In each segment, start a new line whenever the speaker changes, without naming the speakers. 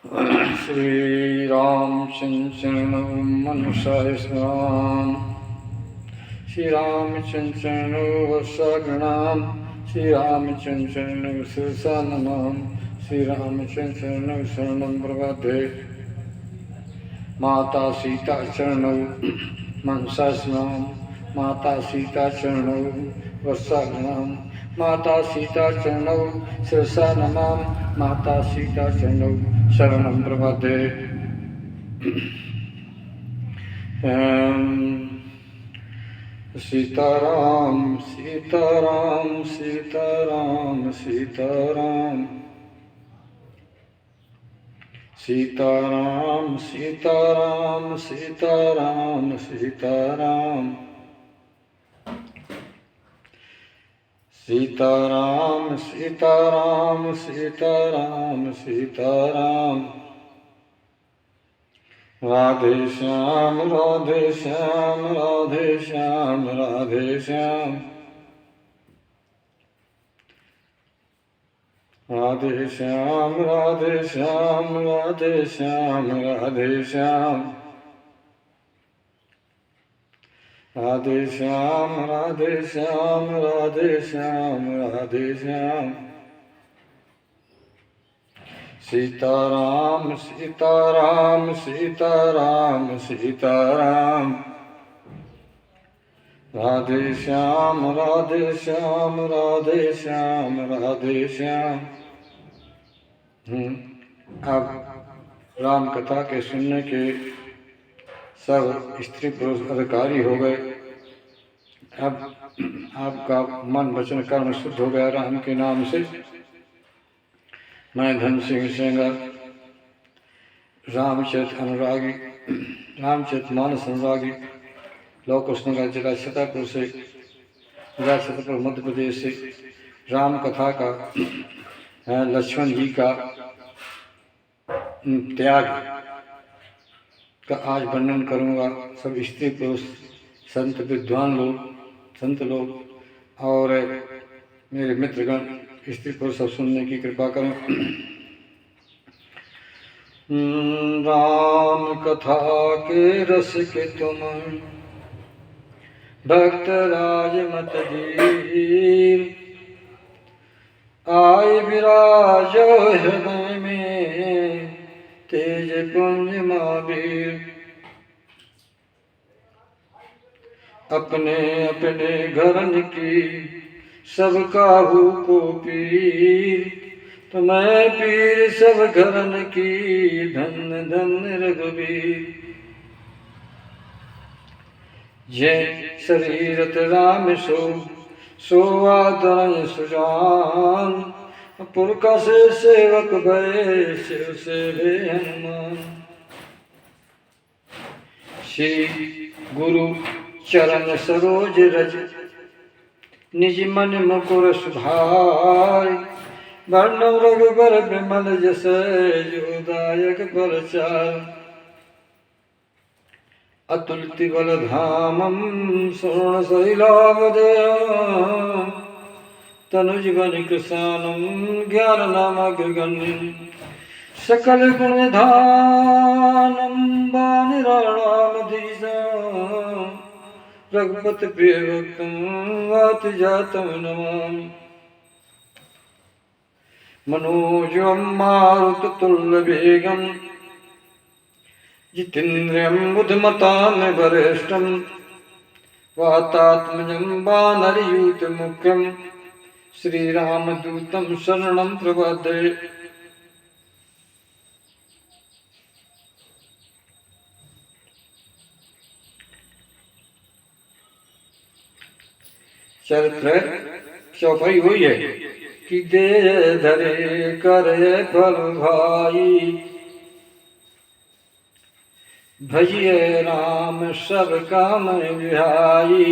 श्री राम चंचरण मनुषाय स्वाम श्री राम चंचरण वत्सगणाम श्री राम चंचरण सुरसा नमाम श्री राम चंचरण शरणं प्रपद्ये माता सीता चरणौ मनसा स्मराम माता सीता चरणौ वत्सगणाम माता सीता चरणौ शिरसा नमाम माता सीता चरणौ शरणं प्रपद्ये। सीताराम सीताराम सीताराम सीताराम सीताराम सीताराम सीताराम सीताराम सीताराम सीताराम सीताराम सीताराम राधे श्याम राधे श्याम राधे श्याम राधे श्याम राधे श्याम राधे श्याम राधे श्याम राधे श्याम राधे श्याम राधे श्याम राधे श्याम राधे श्याम सीताराम सीताराम सीताराम सीताराम राधे श्याम राधे श्याम राधे श्याम राधे श्याम। अब राम कथा के सुनने के सब स्त्री पुरुष अधिकारी हो गए। अब आपका मन वचन कर्म शुद्ध हो गया राम के नाम से। मैं धन सिंह सेंगर रामचरित अनुरागी रामचरित मानस अनुरागी लौ कृष्णनगर जिला छतरपुर से मध्य प्रदेश से राम कथा का लक्ष्मण जी का त्याग का आज वर्णन करूंगा। सब स्त्री पुरुष संत विद्वान लोग संत लोग और मेरे मित्रगण स्त्री पुरुष सब सुनने की कृपा करें। राम कथा के रस के तुम भक्त राज मत धीर आए विराजो हृदय में तेज पुंज महावीर। अपने अपने घरन की सब काहू को पीर तो मैं पीर सब घरन की धन धन रघुवीर। जय शरीरत राम सो आदरण सुजान पुरखा से सेवक भय शिव से भे हनुमान। श्री गुरु चरण सरोज रज निज मन मुकुर सुधार वर्णव रघुबर विमल जस जोदायक फलचार। अतुलित बल धामम स्वर्ण शैलावदयम् तनुज बन कृशानम ज्ञान नामग्रगण्यम् सकल गुण धानम वानिराणामधीशम् रघुपति प्रिय भक्तम वात जातम नमामि। मनोजवं मारुततुल्य वेगम् जितेन्द्रियं बुद्धिमतां वरिष्ठं वातात्मजं वानरयूथमुख्यं श्रीरामदूतं शरणं प्रपद्ये। चरित्र चौपाई हुई है कि दे धरे करे फल भाई भजिए राम सब काम विहाई।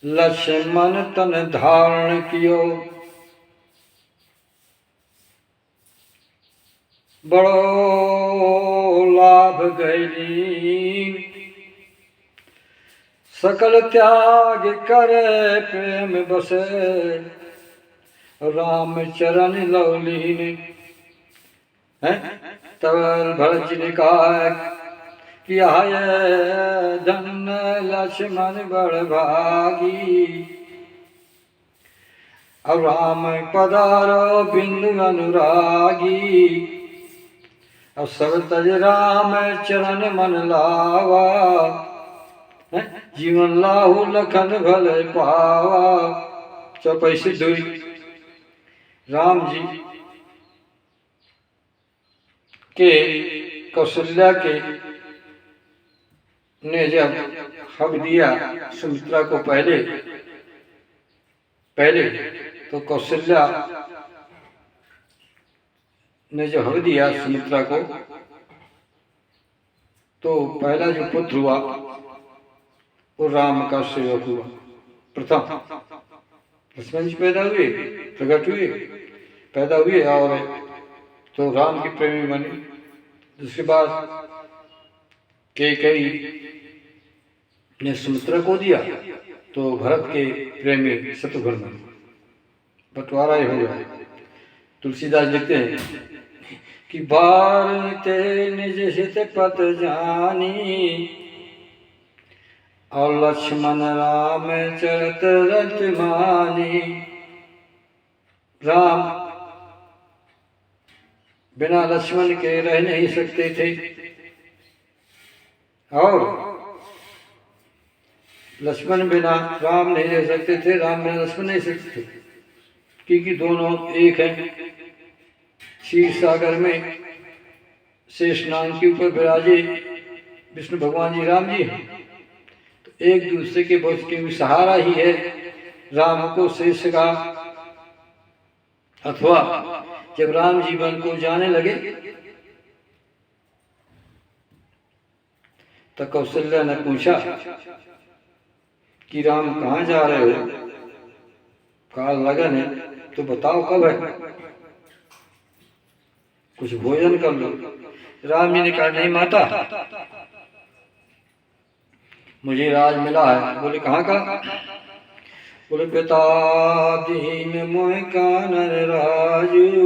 लक्ष्मण तन धारण कियो बड़ो लाभ गैली सकल त्याग करे प्रेम बसे राम चरण लवलीन। है। तब भरत जी ने कहा कि आय धन लक्ष्मण बड़ भागी, अब राम पधारो बिंदु अनुरागी, अब सब तज राम चरण मन लावा, जीवन लाहु लखन भले पावा। चौपाई सिद्ध हुई। राम जी के कौशल्या के ने जब हक दिया सुमित्रा को पहले तो कौशल्या ने जो हक दिया सुमित्रा को, तो पहला जो पुत्र हुआ वो राम का सेवक हुआ। प्रथम लक्ष्मण जी पैदा हुए, प्रकट हुए, पैदा हुए और तो राम की प्रेमी बनी। उसके बाद कई ने सुमित्रा को दिया तो भरत के प्रेमी शत्रुघ्न बने। बंटवारा ही हो गया। तुलसीदास लिखते हैं कि भारते निज हित पत जानी, और लक्ष्मण राम चरत रत मानी। राम बिना लक्ष्मण के रह नहीं सकते थे और लक्ष्मण बिना राम नहीं रह सकते थे, राम बिना लक्ष्मण नहीं सकते थे, क्योंकि दोनों एक हैं। क्षीर सागर में शेष नाग के ऊपर विराजे विष्णु भगवान जी राम जी हैं, तो एक दूसरे के बोझ के भी सहारा ही है राम को शेष का। अथवा जब राम जीवन को जाने लगे तो कौशल्या ने पूछा कि राम कहाँ जा रहे हो? काल लगन है तो बताओ कब है, कुछ भोजन कर लो। राम जी ने कहा नहीं माता, मुझे राज मिला है। बोले कहाँ का? बोले पिता दीन मोह कानन राजू,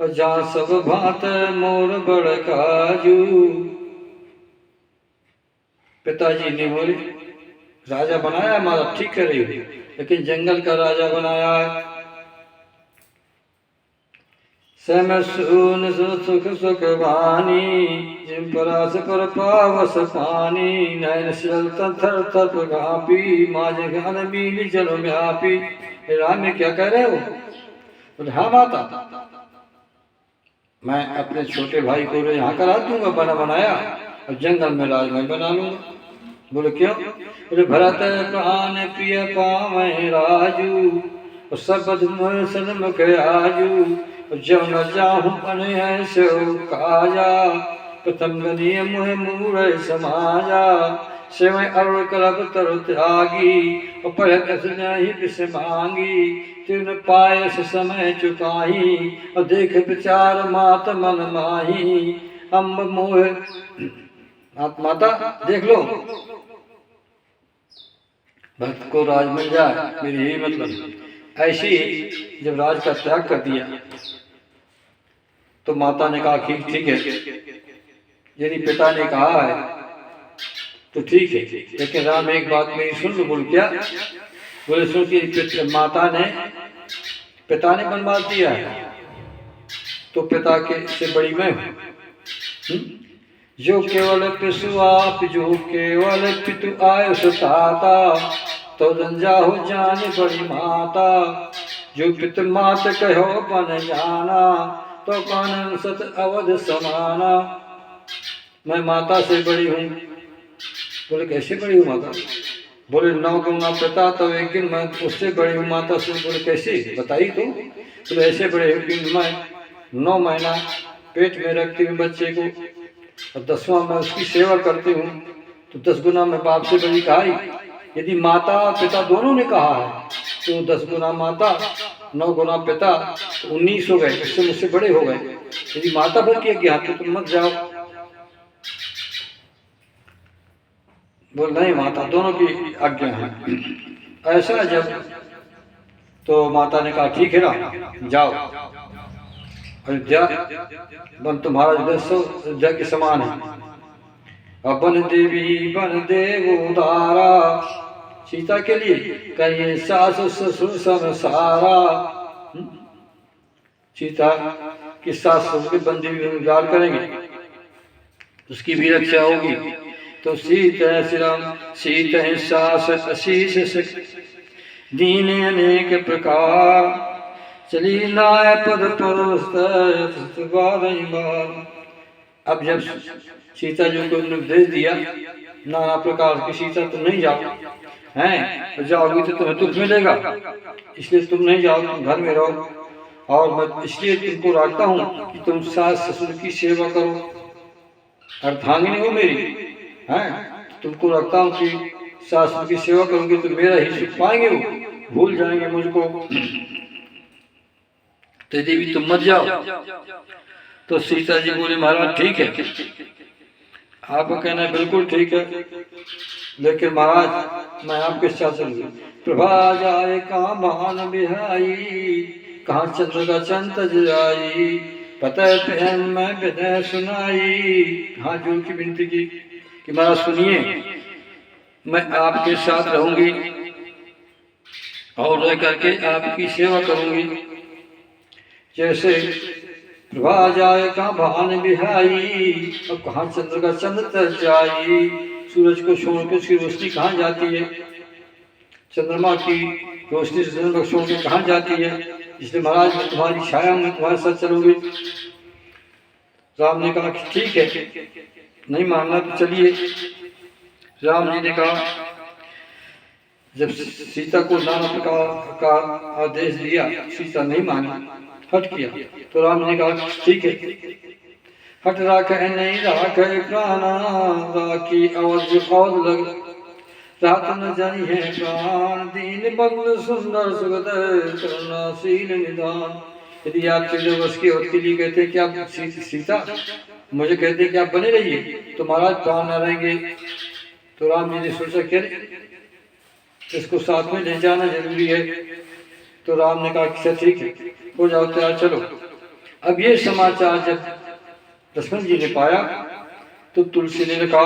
और जहाँ सब भात मोर बड़ काजू। पिताजी ने बोले राजा बनाया हमारा, ठीक कर रही है, लेकिन जंगल का राजा बनाया है। सम सुन सुख सुख वानी, जिम परास पर पावस पानी। नैन शील थर थर घापी, माज घन मील जल व्यापी। राम में क्या कह रहे हो? बोले हाँ माता, मैं अपने छोटे भाई को यहाँ करा दूंगा बना बनाया, और जंगल में राज मैं बना लूंगा। बोले क्यों? बोले भरत प्राण प्रिय पावै राजू, और सब सन्मुख आजू। जब न जाहूं बने है सो काजा, प्रथम गनीय मुह मूर समाजा। सेवै अरुण कलब तरु त्यागी, और पढ़ नहीं विष मांगी। तिन पायस समय चुकाही, और देख विचार मात मन माही। अम्ब मोह माता देख लो, भक्त को राज मिल जाए, मेरी यही मतलब। ऐसी जब राज का त्याग कर दिया तो माता ने कहा ठीक है, यदि पिता ने कहा है तो ठीक है, लेकिन राम एक बात मेरी सुन लो। बोल क्या? बोले सुन कि माता ने पिता ने बनवा दिया है तो पिता के से बड़ी मैं हूँ। जो केवल पिसु आप, जो केवल पितु आय सुताता, तो रंजा हो जाने बड़ी माता। जो पित मात कहो बन जाना, तो कानन सत अवध समाना। मैं माता से बड़ी हूँ। बोले कैसे बड़ी हूँ माता? बोले 9 गुना पिता तो एक दिन मैं उससे बड़ी हूँ माता से। बोले कैसे बताइए तो? बोले ऐसे बड़े हूँ कि मैं 9 महीना पेट में रखती हूँ बच्चे को, और 10वां मैं उसकी सेवा करती हूँ, तो 10 गुना मैं बाप से बड़ी कहाई। यदि माता पिता दोनों ने कहा है तो 10 गुना माता 9 गुना पिता, तो 19 हो गए, इससे मुझसे बड़े हो गए। यदि माता भर की आज्ञा तो तुम मत जाओ। बोल नहीं माता, दोनों की आज्ञा है। ऐसा जब तो माता ने कहा ठीक है ना जाओ। अयोध्या वन तुम्हारा अयोध्या के समान है। अपन देवी बन देव उदारा, सीता के लिए कहिए सास ससुर संसारा। सीता की सास ससुर के बंदे भी उद्धार करेंगे, उसकी भी रक्षा होगी। तो सीता श्री राम सीता सास अशीष दीन अनेक प्रकार, चली नाय पद अब जब सीता जी को निर्देश दिया नाना प्रकार की, सीता तुम नहीं जाओ हैं, तो जाओगी तो तुम्हें दुख मिलेगा, इसलिए तुम नहीं जाओ, तुम घर में रहो। और मैं इसलिए तुमको रखता हूँ कि तुम सास ससुर की सेवा करो, अर्धांगिनी हो मेरी हैं, तुमको रखता हूँ कि सास ससुर की सेवा करोगे तो मेरा ही सुख पाएंगे, वो भूल जाएंगे मुझको, तो देवी तुम मत जाओ। तो सीता जी बोले महाराज ठीक है, आपका कहना है बिल्कुल ठीक है, लेकिन महाराज मैं आपके साथ चलूंगी। प्रभा जाए कहाँ भान बिहाई, कहाँ चंद्र का चंत जाई, पता प्रेम में विनय सुनाई। हाथ जोड़ की विनती की कि महाराज सुनिए, मैं आपके साथ रहूंगी और रह करके आपकी सेवा करूंगी। जैसे प्रभा जाए कहाँ भान बिहाई, अब कहाँ चंद्र का चंद्र तर जाई, सूरज को छोड़ के उसकी रोशनी कहाँ जाती है, चंद्रमा की रोशनी से चंद्रमा छोड़ के कहाँ जाती है, इसलिए महाराज मैं तुम्हारी छाया में तुम्हारे साथ चलूंगी। राम ने कहा कि ठीक है, नहीं मानना तो चलिए। राम जी ने कहा, जब सीता को नाना प्रकार का आदेश दिया, सीता नहीं मानी, हट किया, तो राम ने कहा ठीक है, हट राख नहीं राख प्राणा, राखी अवध लग रात न जानी है प्राण, दीन बंधु सुंदर सुगत करुणाशील निदान। यदि आप 14 वर्ष की औरत के लिए कहते हैं कि आप सीता मुझे कहते हैं कि आप बने रहिए, तो महाराज प्राण न रहेंगे। तो राम जी ने सोचा क्या इसको साथ में ले जाना जरूरी है। तो राम ने कहा कि ठीक है, हो जाओ तैयार, चलो। अब ये समाचार जब लक्ष्मण जी ने पाया तो तुलसी ने लिखा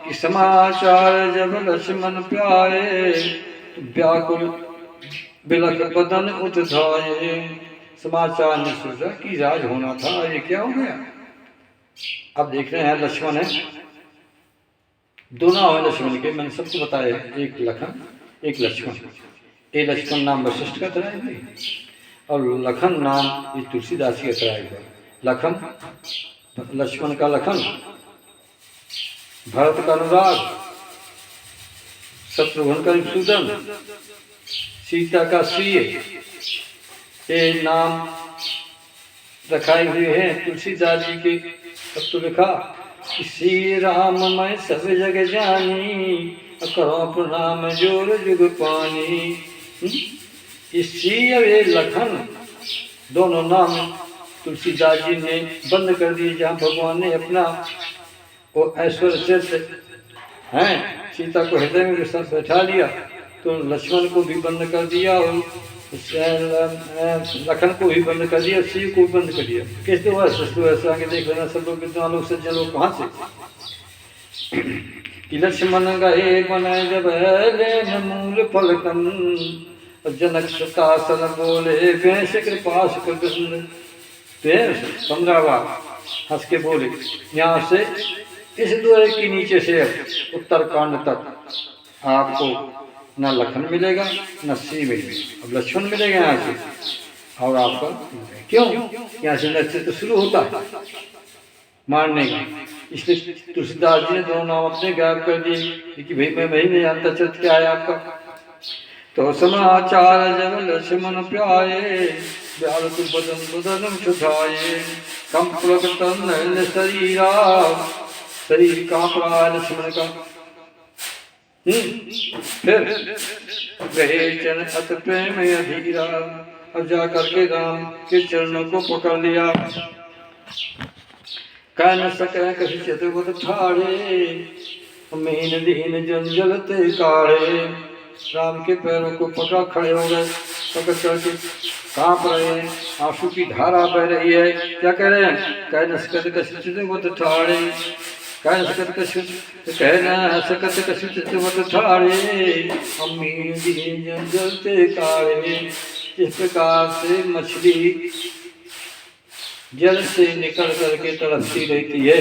कि समाचार जब लक्ष्मण प्यारे, व्याकुल बिलख बदन उठाए। समाचार ने सोचा कि राज होना था, ये क्या हो गया। अब देख रहे हैं लक्ष्मण है, दोनों हैं लक्ष्मण के, मैंने सबको बताया, एक लखन एक लक्ष्मण। ये लक्ष्मण नाम वशिष्ठ का था और लखन नाम ये तुलसीदास की अतराय है। लखन लक्ष्मण का लखन, भरत का अनुराग, शत्रुघ्न का सूदन, सीता का श्रिय, ये नाम रखाए हुए हैं तुलसीदास जी के। तब तो लिखा कि श्री राम मैं सब जग जानी, करो प्रणाम जोर जुग पानी। ये लखन दोनों नाम तुलसीदास जी ने बंद कर दिए, जहाँ भगवान ने अपना वो ऐश्वर्य से हैं सीता को हृदय में साथ बैठा लिया, तो लक्ष्मण को भी बंद कर दिया और लखन को भी बंद कर दिया, शिव को बंद कर दिया। कैसे हुआ ससुर ऐसा आगे देख लेना, सब लोग कितना लोग सज्जन लोग कहाँ से कि लक्ष्मण गए बनाए जब लेन मूल फलकन, जनक सतासन बोले भैंस कृपा सुकृतन। 15 बार हंस के बोले, यहाँ से इस द्वार के नीचे से उत्तरकांड तक आपको न लखन मिलेगा न शिव मिलेगा, अब लक्ष्मण मिलेगा यहाँ से। और आपका क्यों, यहाँ से नृत्य शुरू होता है मारने का, इसलिए तुलसीदास जी ने दोनों नाम अपने गायब कर दिए कि भाई मैं नहीं जानता चरित्र क्या है आपका। तो समाचार जब लक्ष्मण प्याए, व्याकुल बदन बदन छुठाए, कंप तन शरीरा, शरीर कांप रहा है लक्ष्मण का। फिर गए चरण अत प्रेम अधीरा, अब जा करके राम के चरणों को पकड़ लिया। कह न सके कभी चतुर्थ ठाड़े, मीन दीन जंजल ते काढ़े। राम के पैरों को पकड़ा, खड़े हो गए, पकड़ करके कांप रहे हैं, आंसू की धारा बह रही है। क्या कह रहे हैं? कह न सकत कछु वत ठाड़े, कह न सकत कछु, कह न सकत कछु वत ठाड़े, अम्मी दीन जलते काढ़े। इस प्रकार से मछली जल से निकल करके तड़पती रहती है,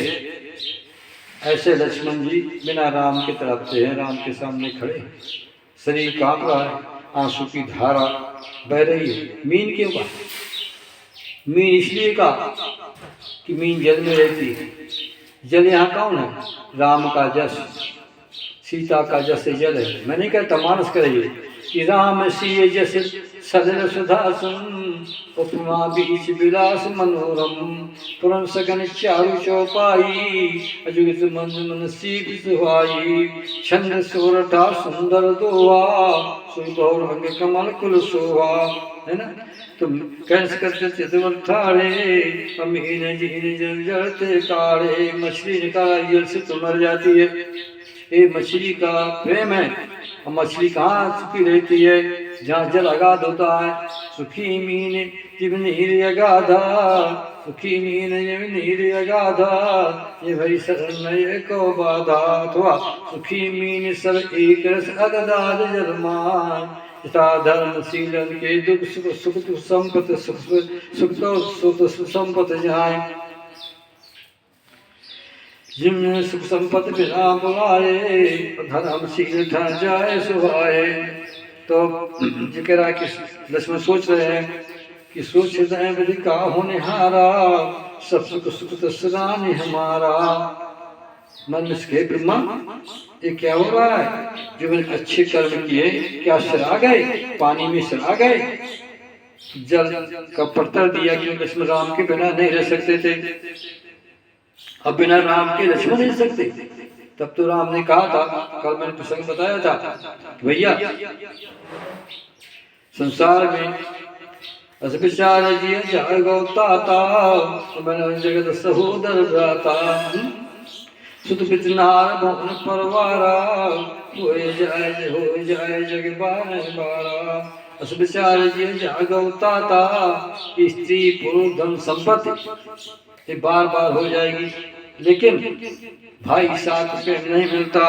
ऐसे लक्ष्मण जी बिना राम के तड़पते हैं, राम के सामने खड़े, शरीर कांप रहा है, आंसू की धारा बह रही है। मीन क्यों कहा? मीन इसलिए कहा कि मीन जल में रहती है। जल यहाँ कौन है? राम का जस, सीता का जस जल है। मैं नहीं कहता मानस करिए कि राम सी जस सजल सुधासन, उपमा बीच विलास मनोरम, पुरन सगन चारु चौपाई, अजुगित मन मन सीख सुहाई, छंद सोरठा सुंदर दोहा, सुगौर अंग कमल कुल शोभा। है ना? तो कैसे करते चितवर ठाड़े, अमीन जीन जल जलते काढ़े। मछली निकाला जल से तो मर जाती है, ये मछली का प्रेम है। और मछली कहाँ सुखी रहती है? जहाँ जल अगाध होता है। सुखी मीन जिब नीर अगाधा, सुखी मीन जिब नीर अगाधा, ये भई शरण नये को बाधा। अथवा सुखी मीन सब एक रस अगदाद जलमान, तथा धर्मशीलन के दुख सुख सुख दुख संपत सुख सुख तो सुख संपत जाए, जिनमें सुख संपत्ति बिना बुलाए, धर्मशील ठहर जाए सुहाए। तो जिक्र कि लक्ष्मण सोच रहे हैं कि सोच हृदय विधि का होने हारा, सब सुख सुख तो सराने हमारा। मन में इसके ब्रह्मा ये क्या हो रहा है? जो मैंने अच्छे कर्म किए क्या सरा गए? पानी में सरा गए? जल का पत्थर दिया कि लक्ष्मण राम के बिना नहीं रह सकते थे, अब बिना राम के लक्ष्मण नहीं सकते। तब तो राम ने कहा था, कल मैंने प्रसंग बताया था, भैया संसार में अस विचार जिय जागो ताता, मैंने जगत सहोदर भ्राता, सुत पितनार भवन परवारा, होए जाए जग बार बारा। अस विचार जिय जागो ताता, स्त्री पुरुष धन संपत्ति ये बार बार हो जाएगी, लेकिन भाई साथ में नहीं मिलता।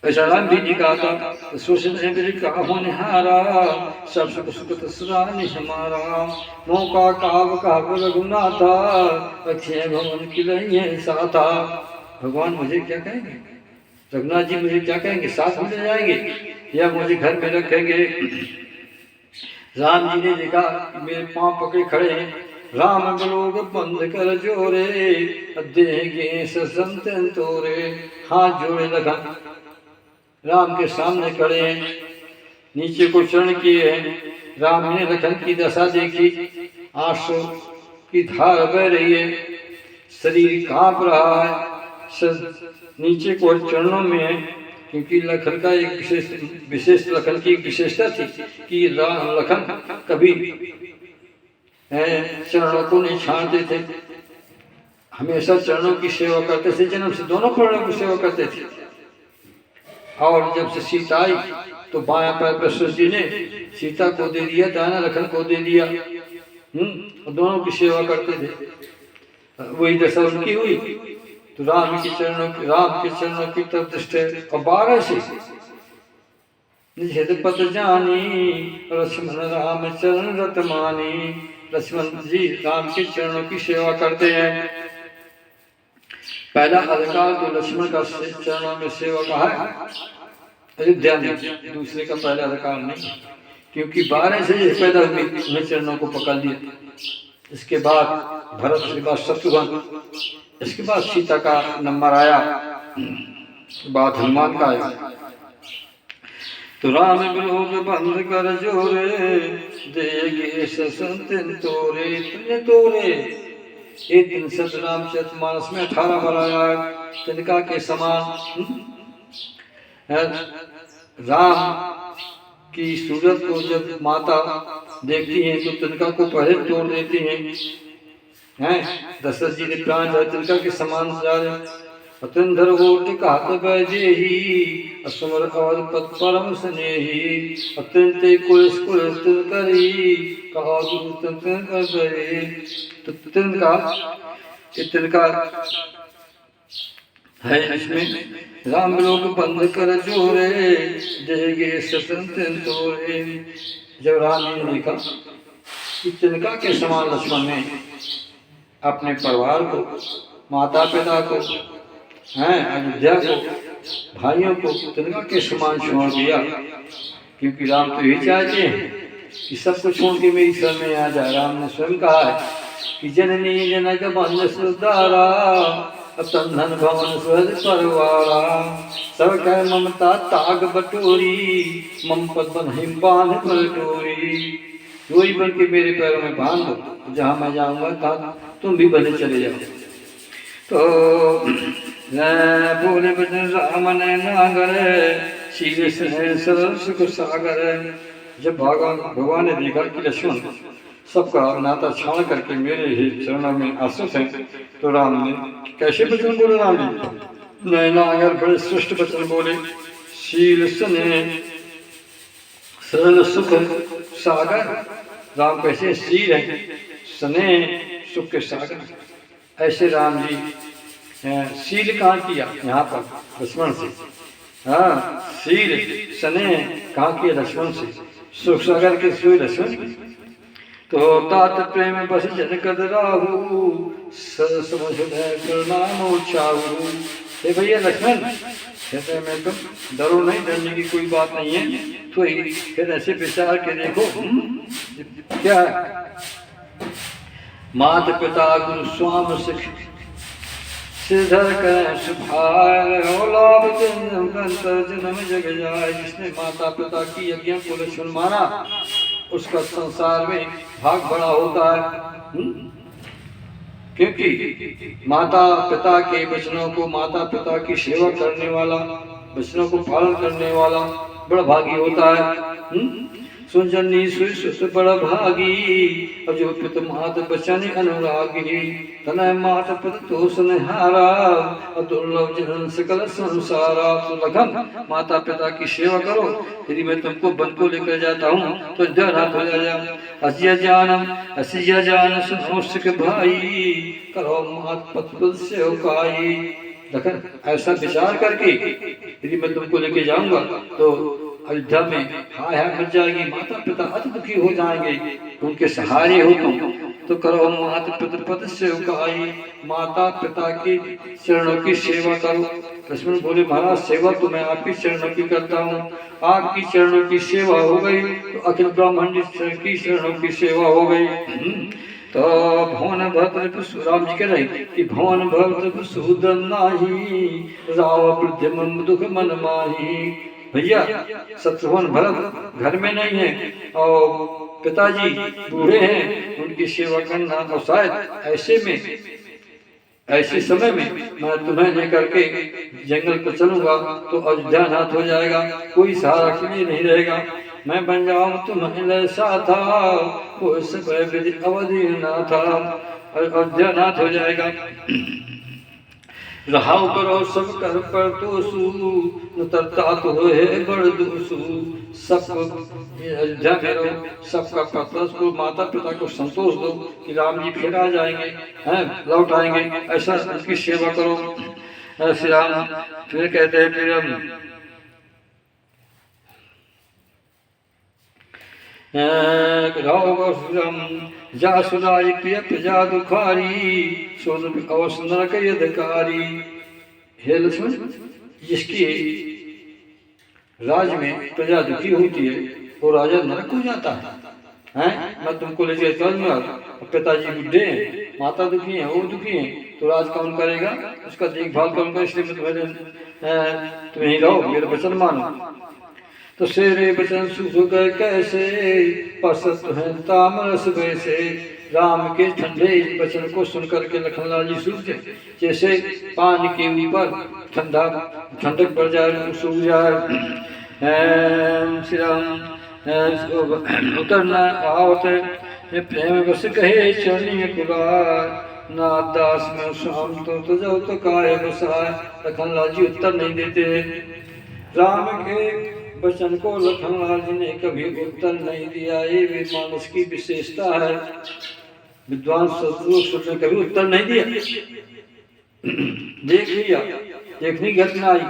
ऐसा राम भी नहीं कहा था, सोचने होने हारा, सब सुख सुख तसरानी हमारा। मौका काव काव रघुनाथा, अक्षय भवन की लही साथा। भगवान मुझे क्या कहेंगे? रघुनाथ जी मुझे क्या कहेंगे? साथ में ले जाएंगे या मुझे घर में रखेंगे? राम जी ने देखा मेरे पांव पकड़े खड़े हैं, राम लोग बंद कर जोरे, देंगे संत तोरे। हाथ जोड़े लखन राम के सामने खड़े हैं, नीचे को चरण किए हैं। राम ने लखन की दशा देखी, आंसू की धार बह रही है, शरीर कांप रहा है, नीचे को चरणों में है। क्योंकि लखन का एक विशेष लखन की एक विशेषता थी कि लखन कभी चरणों को नहीं छाड़ते थे, हमेशा चरणों की सेवा करते थे। जन्म से दोनों प्राणों की सेवा करते थे। और जब से सीता आई तो बायां पैर पर जी ने सीता को दे दिया, दाना लखन को दे दिया। दोनों की सेवा करते थे। वही दशा उनकी हुई तो राम के चरणों की तरफ दृष्टि। और 12 से निषेध पद जानी, लक्ष्मण राम चरण रत मानी। लक्ष्मण जी राम के चरणों की सेवा करते हैं। पहला अधिकार तो लक्ष्मण का चरणों में सेवा का है अयोध्या में, दूसरे का पहला अधिकार नहीं, क्योंकि 12 से पैदा हुए उन्हें चरणों को पकड़ लिया। इसके बाद भरत, के बाद शत्रुघ्न, इसके बाद सीता का नंबर आया, बाद हनुमान का आया। तो राम विलोक बंद कर जोरे, देगे संत तोरे तुमने तोरे। एक दिन सत रामचरितमानस में 18 बार आया, तिनका के समान राम की सूरत को जब माता देखती हैं तो तिनका को पहले तोड़ देती हैं। दशरथ जी ने प्राण जाए तिनका के समान जा रहे, अतंधर ओट कहत बैजेही असमर अवध पद परम स्नेही अत्यंत कुलिस कुलिस करी कहा तो तिनका तिनका है इसमें राम लोग बंद कर जोरे देगे स्वतंत्र तोरे। जब राम जी ने देखा कि तिनका के समान लक्ष्मण ने अपने परिवार को, माता पिता को, हैं अयोध्या को, भाइयों को तिनका के समान छोड़ दिया, क्योंकि राम तो यही चाहते हैं कि सब कुछ छोड़ के मेरी शरण में आ जाए। राम ने स्वयं कहा है कि जननी जनक बंध सुधारा धन भवन स्वर्ग परवारा सब कह ममता ताग बटोरी मम पद बन हिम्बान बटोरी। वही बन के मेरे पैरों में बांध दो, जहाँ मैं जाऊंगा तहाँ तुम भी बने चले जाओ। तो बोले बचन राम ने नागर शील सरल सुख सागर। जब भगवान ने देखा कि लक्ष्मण सबका नाता छाड़ करके मेरे ही चरणों में आश्रित है, तो राम ने कैसे वचन बोले, राम जी नैना अगर बड़े श्रेष्ठ वचन बोले, शील स्नेह सरल सुख सागर। राम कैसे शील है, स्नेह सुख के सागर। ऐसे राम जी शील कहाँ किया यहाँ पर लक्ष्मण से, हाँ शील स्नेह कहाँ किया लक्ष्मण से, सुख सागर के सोई लक्ष्मण। तो तात प्रेम बस जन कद राहु समझ करनाम चाहू। हे भैया लक्ष्मण कहते मैं तुम डरो नहीं, डरने की कोई बात नहीं है। तो फिर ऐसे विचार के देखो क्या है, मात पिता गुरु स्वाम सिख सिधर कर सुभार लाभ जन्म जग जाए। जिसने माता पिता की यज्ञ को लक्ष्मण मारा उसका संसार में भाग बड़ा होता है। क्योंकि माता पिता के वचनों को, माता पिता की सेवा करने वाला, वचनों को पालन करने वाला बड़ा भागी होता है। सुनजनी सुई सुस बड़ भागी अजो पित मात बचन अनुरागी। तनय मात पित तो सुनहारा दुर्लभ जन सकल संसारा। तो लखन माता पिता की सेवा करो, यदि मैं तुमको वन को लेकर जाता हूँ तो डर हो जाए। असिया जान सुनो सिख भाई करो मात पत से उकाई। लखन ऐसा विचार करके यदि मैं तुमको लेके जाऊंगा तो अयोध्या में हाय हाय मच जाएगी, माता पिता अति दुखी हो जाएंगे। उनके सहारे हो तुम तो करो माता पिता पद से उकाई, माता पिता की चरणों की सेवा करो। लक्ष्मण बोले महाराज सेवा तो मैं आपकी चरणों की करता हूँ, आपकी चरणों की सेवा हो गई तो अखिल ब्रह्मांड की चरणों की सेवा हो गई। तो भवन भद्र राम जी कह रहे कि भवन भद्र सूदन नाही राव वृद्ध दुख मन माही। भैया शत्रुघ्न भरत घर में नहीं है और पिताजी बूढ़े हैं, उनकी सेवा करना, और शायद ऐसे समय में मैं तुम्हें लेकर के जंगल पर चलूंगा तो अयोध्या नाथ हो जाएगा, कोई सहारा के लिए नहीं रहेगा। मैं बन जाऊं तुम्हें साथा वो सब अवधि ना था, अयोध्या नाथ हो जाएगा। रहाव करो सब कर पर दोषु न तरता तो है बड़ दोषु। सब अयोध्या में रहो, सबका पत्रस को, माता पिता को संतोष दो कि राम जी फिर आ जाएंगे, हैं लौट आएंगे, ऐसा उनकी सेवा करो। श्री राम फिर कहते हैं फिर हम जा सुनाई प्रिय प्रजा दुखारी सोन अवश्य नरक यदकारी। हे लक्ष्मण जिसकी राज में प्रजा दुखी होती है वो राजा नरक हो जाता है। मैं तुमको लेकर चलूंगा, पिताजी बुढ़े हैं, माता दुखी हैं, वो दुखी हैं, तो राज कौन करेगा, उसका देखभाल करूंगा, इसलिए तुम्हें ही रहो, मेरा वचन मानो। तो शेरे बचन सुख गए कैसे पसत है तामरस वैसे। राम के ठंडे वचन को सुनकर के लखनलाल जी सूख गए, जैसे पानी के ऊपर ठंडक पड़ जाए, सूख जाए। श्री राम उतरना आवत प्रेम बस कहे चरणीय कुलार। ना दास में शाम तो जाओ तो काय बसाए। लखनलाल जी उत्तर नहीं देते। राम के वचन को लखनलाल जी ने कभी उत्तर नहीं दिया। ये वे मानस की विशेषता है। विद्वान सत्पुरुष ने कभी उत्तर नहीं दिया। देख लिया, देखने की घटना आई,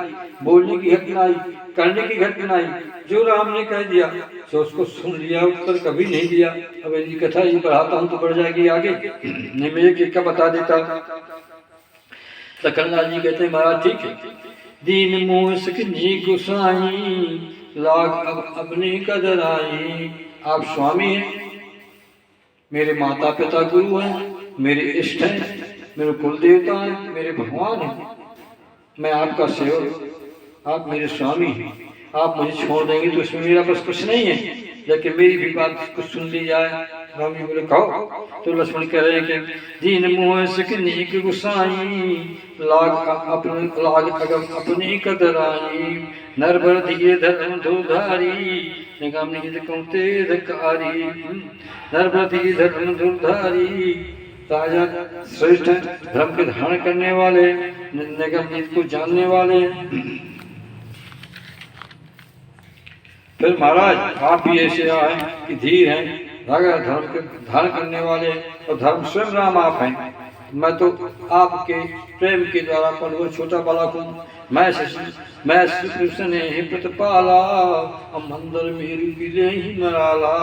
बोलने की घटना आई, करने की घटना आई। जो राम ने कह दिया तो उसको सुन लिया, उत्तर कभी नहीं दिया। अब इनकी कथा ये बढ़ाता हूँ तो बढ़ जाएगी आगे, नहीं मैं एक का बता देता। लखनलाल जी कहते हैं महाराज ठीक है, दीन मोह सकनी गुसाई लाग अब अपनी कदर आई। आप स्वामी हैं, मेरे माता पिता गुरु हैं, मेरे इष्ट हैं, मेरे कुल देवता हैं, मेरे भगवान हैं। मैं आपका सेवक, आप मेरे स्वामी हैं। आप मुझे छोड़ देंगे तो इसमें मेरा बस कुछ नहीं है, लेकिन मेरी भी बात कुछ सुन ली जाए। राम जी बोले कहो। तो लक्ष्मण कह रहे हैं कि दीन मोह सिकनी गुसाई लाग अपनी कदर आई। नरभर दिए धर्म धुरधारी निगम निज कौते धकारी। नरभर दिए धर्म धुरधारी राजा श्रेष्ठ धर्म के धारण करने वाले, निगम निज को जानने वाले। फिर महाराज आप भी ऐसे आए कि धीर हैं, धर्म के धारण करने वाले, और धर्म स्वयं राम आप हैं। मैं तो आपके प्रेम के द्वारा पल छोटा बालक हूँ। मैं श्री कृष्ण ने ही प्रतिपाला मंदिर मेरू गिले ही मराला।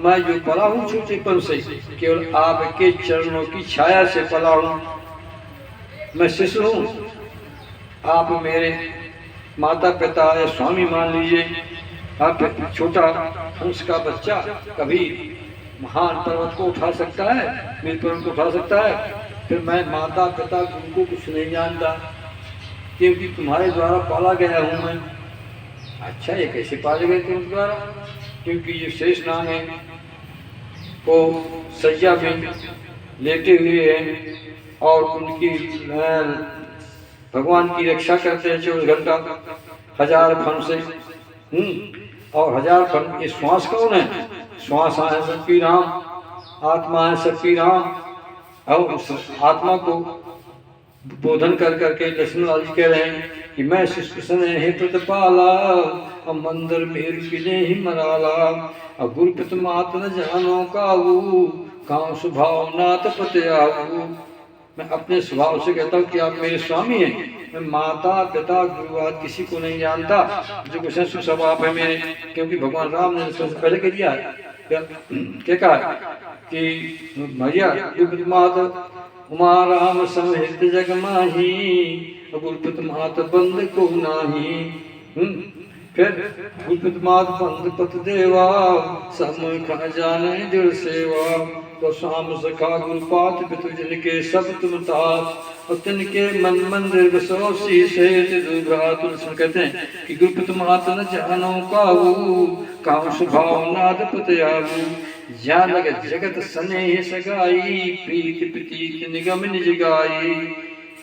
मैं जो पला हूँ छोटेपन से, केवल आपके चरणों की छाया से पला हूँ। मैं शिशु हूँ, आप मेरे माता पिता या स्वामी मान लीजिए। आप छोटा हंस का बच्चा कभी महान पर्वत को उठा सकता है, मेरे पर्वत को उठा सकता है। फिर मैं माता पिता उनको कुछ नहीं जानता, क्योंकि तुम्हारे द्वारा पाला गया हूँ मैं। अच्छा ये कैसे पाले गए तुम द्वारा? क्योंकि ये शेष नाग है वो सज्जा में लेटे हुए हैं और उनकी भगवान की रक्षा करते हैं 24 घंटा 1000 फन से। और 1000 फन ये श्वास कौन है? श्वास है सबकी राम, आत्मा है सबकी राम। और उस आत्मा को बोधन कर करके लक्ष्मणलाल जी कह रहे हैं कि मैं श्री कृष्ण हे प्रतिपाला और मंदिर मेर किले ही मराला। और गुरुपत मात न जानो काऊ काऊ स्वभाव नाथ पत्याऊ। मैं अपने स्वभाव से कहता हूँ कि आप मेरे स्वामी हैं। मैं माता पिता गुरु आदि किसी को नहीं जानता। जो कुछ स्वभाव है मेरे, क्योंकि भगवान राम ने पहले कह दिया है क्या कहा कि भैया गुरुपत मात उमा राम समेत जग माही गुरुपत मात बंद को नाही। फिर गुरुपत मात बंद पत देवा समय खा जाने दिल सेवा। तो शाम सखा गुरुपात पितु जिनके सब तुम तात और तिनके मन मंदिर बसो शीशे दुर्गा। तुलसी कहते हैं कि गुरुपत मात न जानो काऊ काऊ स्वभाव नाद पतयाऊ। ज्ञान लगे जगत स्नेह सगाई प्रीत प्रतीत निगम निज गाई।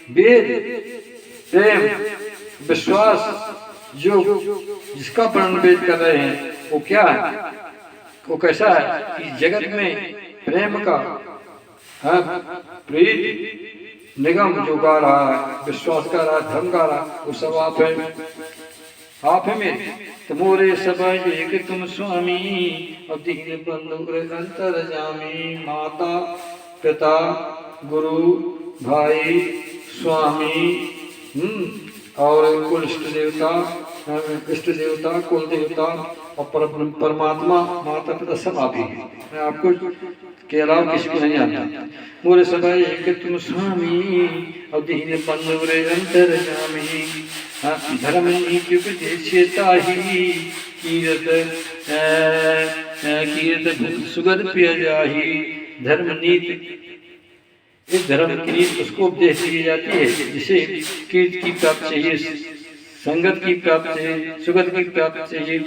वेद प्रेम विश्वास जो जिसका वर्णन वेद कर रहे हैं वो क्या है? वो कैसा है कि जगत में प्रेम का प्रीत निगम जो गा रहा है, विश्वास का रहा है, धर्म का रहा है, वो सब आप है। आप है मेरे तुमोरे सब एक तुम स्वामी और दीन बंधु अंतर जामी। माता पिता गुरु भाई स्वामी और कुल इष्ट देवता कुल देवता और परमात्मा माता पिता सब आप ही हैं। मैं आपको के अलावा किसी को नहीं जानता। मोरे सब एक तुम स्वामी और दीन बंधु अंतर जामी। धर्म नीति उपदेश्यता ही कीरत सुगत पिय जाही। धर्म नीति इस धर्म की नीति उसको उपदेश दी जाती है जिसे कीर्ति की प्राप्ति चाहिए, संगत की प्राप्ति चाहिए, सुगत की प्राप्ति चाहिए,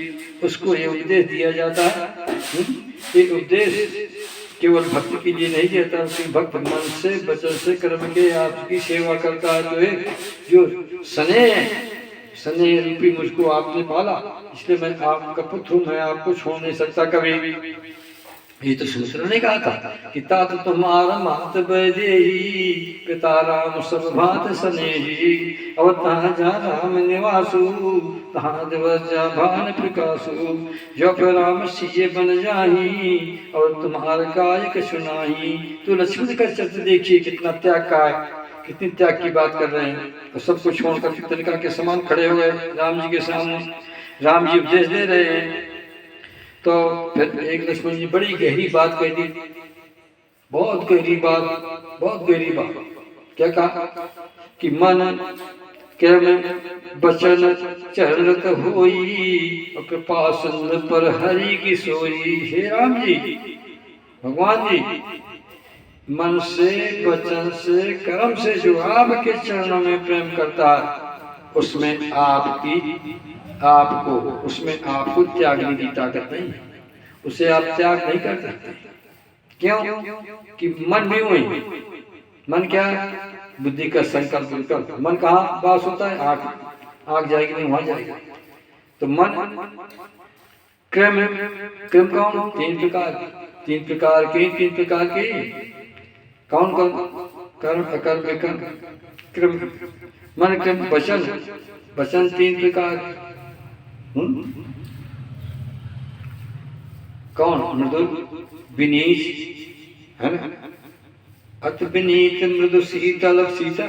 उसको ये उपदेश दिया जाता है। ये उपदेश केवल भक्त के लिए नहीं देता, उसकी भक्त मन से वचन से कर्म के आपकी सेवा करता है। तो एक जो स्नेह रूपी मुझको आपने पाला, इसलिए मैं आपका पुत्र हूँ, मैं आपको छोड़ नहीं सकता कभी। ये तो सुमित्रा ने कहा था कि तात तुम्हारा मात बैदेही पिता राम सब भात स्नेही और तहाँ जा राम निवासु तहाँ दिवस जा भान प्रकाशु जो फिर राम सीए बन जाही और तुम्हारा काय कछु नाही। तो लक्ष्मण का चरित्र देखिए कितना त्याग का है, कितनी त्याग की बात कर रहे हैं। तो सब कुछ छोड़कर तिनका के समान खड़े हो गए राम जी के सामने। राम जी उपदेश दे रहे हैं तो फिर एक लक्ष्मण जी बड़ी गहरी बात कह दी, बहुत गहरी बात, बहुत गहरी बात। क्या कहा कि मन कर्म वचन चरणत होई और कृपा सिंधु पर हरि की सोई। हे राम जी, भगवान जी, मन से वचन से कर्म से जो आपके चरणों में प्रेम करता है उसमें आपको उसमें आपको त्यागने की ताकत नहीं, उसे आप त्याग नहीं कर सकते। क्यों कि मन भी वही, मन क्या है, बुद्धि का संकल्प विकल्प। मन कहाँ वास होता है, आग जाएगी नहीं वहां जाएगा। तो मन क्रम कौन, तीन प्रकार के कौन कर्म अकर्म विकर्म क्रम। मन क्रम वचन तीन प्रकार। कौन, मृदुल विनीत है ना, अति विनीत मृदु शीतल सीता,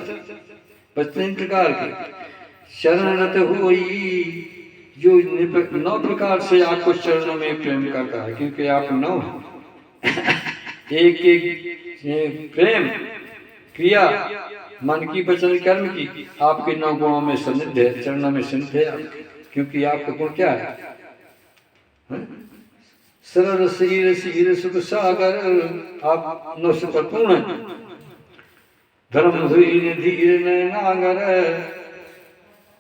तीन प्रकार के। शरणरत होई जो 9 प्रकार से आपको चरणों में प्रेम करता है, क्योंकि आप 9 एक प्रेम क्रिया मन की वचन कर्म की आपके 9 गुणों में सन्निध है, चरणों में सन्निध है आपके। क्योंकि आपका गुण क्या है, सरल शरीर सुख सागर, आप 9 से परिपूर्ण है। धर्म धीर नागर,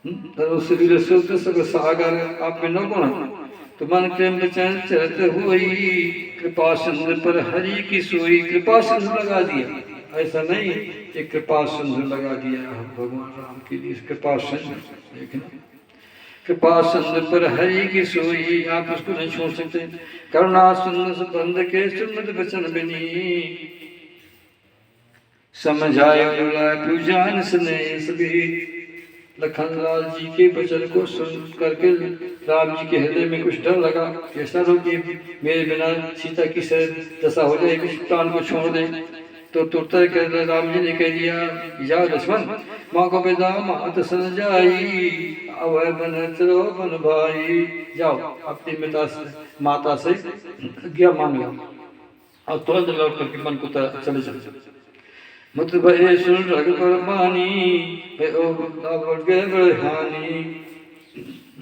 धर्म शरीर सुख सागर, आप में 9 गुण। तो मन प्रेम वचन चरत हुई कृपा सिंधु पर हरि की सोई। कृपा सिंधु लगा दिया, ऐसा नहीं कि कृपा सिंधु लगा दिया भगवान राम के लिए, कृपा सिंधु देखना, कृपा सिंधु पर हरि की सोई, आप उसको नहीं छोड़ सकते। करुणा सिंधु बंध के सुमत वचन बनी, समझाए पूजान स्नेह सभी। लखन लाल जी के वचन को सुन करके राम जी के हृदय में कुछ डर लगा, कैसा हो कि मेरे बिना सीता की दशा हो जाए, कुछ प्राण को छोड़ दे। तो तुरंत राम जी ने कह दिया, जा लक्ष्मण, माँ को बेदा मात सन जाई, अब बन चलो बन भाई, जाओ अपनी माता से आज्ञा मांग लो और तुरंत लौट करके मन को चले जाओ। मत भय सुन रघुबर मानी,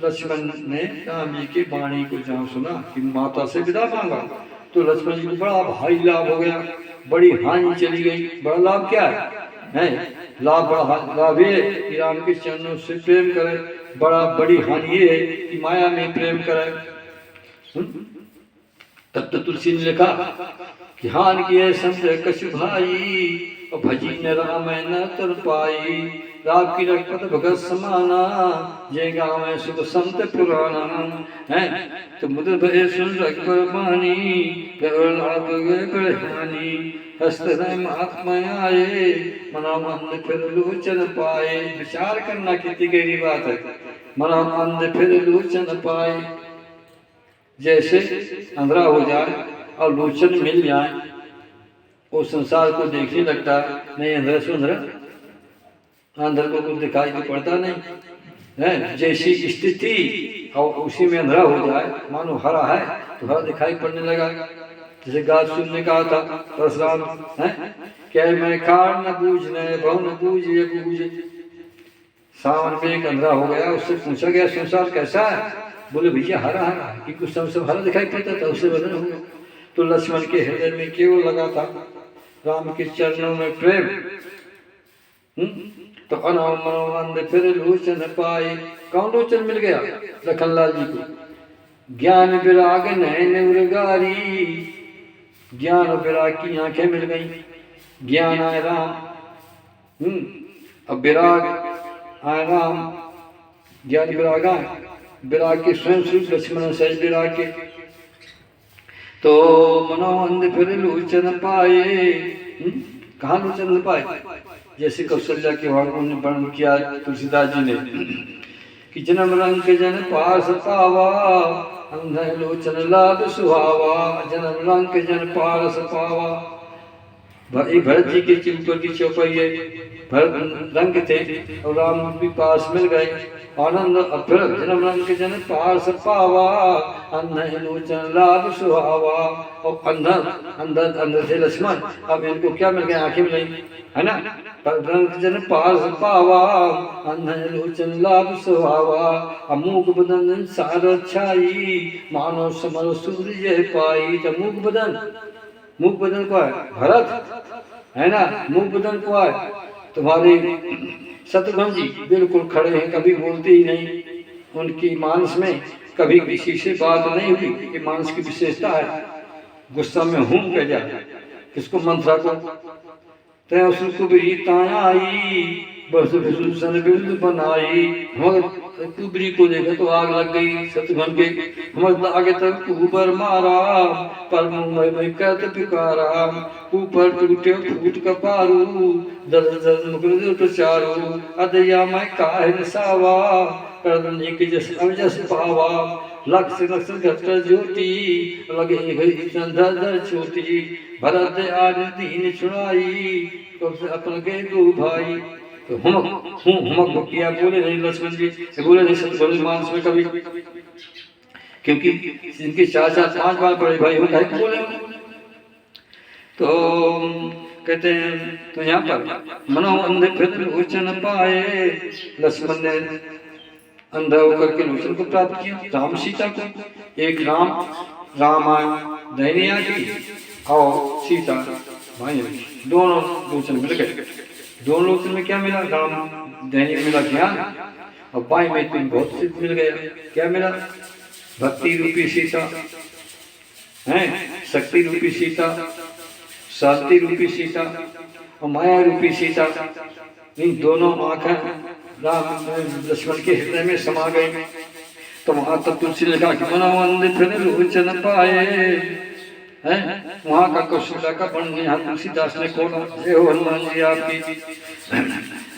लक्ष्मण ने राम जी की वाणी को जहाँ सुना कि माता से विदा मांगा, तो लक्ष्मण जी को बड़ा भारी लाभ हो गया, बड़ी हानि चली गई। बड़ा लाभ क्या है, लाभ बड़ा लाभ ये कि राम के चरणों से प्रेम करे, बड़ी हानि ये है कि माया में प्रेम करे। तब तो तुलसी ने लिखा कि हान किए संत कछु भाई, और भजी न राम न तर पाई। राम की रघुपत भगत समाना, जय गाँव में सुख संत पुराना है। तो मुद्र भय सुन रघुबर मानी, लाभ बढ़ानी, हस्त महात्मा आए, मना अंध फिर लोचन पाए। विचार करना कितनी गहरी बात है, मना अंध फिर लोचन पाए। जैसे अंधरा हो जाए और लोचन मिल जाए, वो संसार को देखने लगता नहीं, अंधरा से अंधर को कुछ दिखाई तो पड़ता नहीं है। जैसी स्थिति और उसी में अंधरा हो जाए, मानो हरा है तो हरा दिखाई पड़ने लगा। जैसे गाज सुनने कहा था परशुराम है, क्या मैं खाड़ न बूझने बहु न बूझ ये बूझ। सावन में एक अंधरा हो गया, उससे पूछा गया संसार कैसा है, बोले भैया हरा हरा, कि कुछ सब हरा दिखाई पड़ता था, उससे बदल हो गया। तो लक्ष्मण के हृदय में केवल लगा था राम के चरणों में प्रेम। तो अनंद फिर लोचन पाए। कौन लोचन मिल गया, लखनलाल जी को। ज्ञान विराग नैन उर्गारी, ज्ञान और विराग की आंखें मिल गई। ज्ञान आए राम, अब विराग आए राम, ज्ञान विराग आए, विराग के स्वयं स्वरूप लक्ष्मण सहज विराग के। तो मनो अंध फिर लोचन पाए। कहाँ लोचन पाए? जैसे कौशल्या के भागवत ने वर्णन किया तुलसीदास जी ने कि जन्म रंग जन पास पावा, अंध लोचन लाभ सुहावा। जन्म रंग जन पारस पावा। भरत जी के चिंतन की चौपाई है, भरत रंग थे और राम भी पास मिल गए। आनंद अभ्रत जन्म रंग जन पास पावा, अंध लोचन लाभ सुहावा। और अंधर थे लक्ष्मण, अब इनको क्या मिल गया? आंखें मिल गई, है ना। रंग जन पास पावा, अंध लोचन लाभ सुहावा। अमूक बदन सार छाई, मानो समर सूर्य पाई। तो मूक बदन को है भरत, है ना। मूक बदन को है तुम्हारे शत्रुघ्न जी, बिल्कुल खड़े हैं, कभी बोलते ही नहीं। उनकी मानस में कभी किसी से बात नहीं हुई, ये मानस की विशेषता है। गुस्सा में हूं कह जाए किसको? मंत्रा को। तय उसको आई, बस विभूषण बिंद बनाई। कुबरी को देखा तो आग लग गई शत्रुघ्न के। हम आगे तक ऊपर मारा, पर मुंह कहते पिकारा। ऊपर टूटे फूट कपारू, दल दल मुकुर प्रचारू। अदया मैं काहे सावा, करने के जस अवजस पावा। लक्ष्य लक्ष्य घट ज्योति, लगे गई चंद्र छोटी। भरत आज दीन छुड़ाई, तो अपन के दो भाई। तो हम किया, बोले नहीं लक्ष्मण जी, बोले नहीं शत्रुघ्न मानस में कभी, क्योंकि इनके 4-5 बार बड़े भाई हो गए बोले। तो कहते हैं तो यहाँ पर मनो अंध फिर लोचन पाए। लक्ष्मण ने अंधा होकर के लोचन को प्राप्त किया। राम सीता को, एक रामायण दैनिया की और सीता भाई, दोनों लोचन मिल गए। दोनों लोचन में क्या मिला? राम दैनिक मिला ज्ञान, और बाई में तुम बहुत सिद्ध मिल गया। क्या मिला? भक्ति रूपी सीता है, शक्ति रूपी सीता, शांति रूपी सीता और माया रूपी सीता। इन दोनों आंखें राम लक्ष्मण के हृदय में समा गई। तो वहां तक तुलसी ने कहा कि मनोवंद फिर लोचन पाए है। वहां का कौशल्या का वर्णन यहाँ तुलसीदास ने खोला। हे हनुमान जी आपकी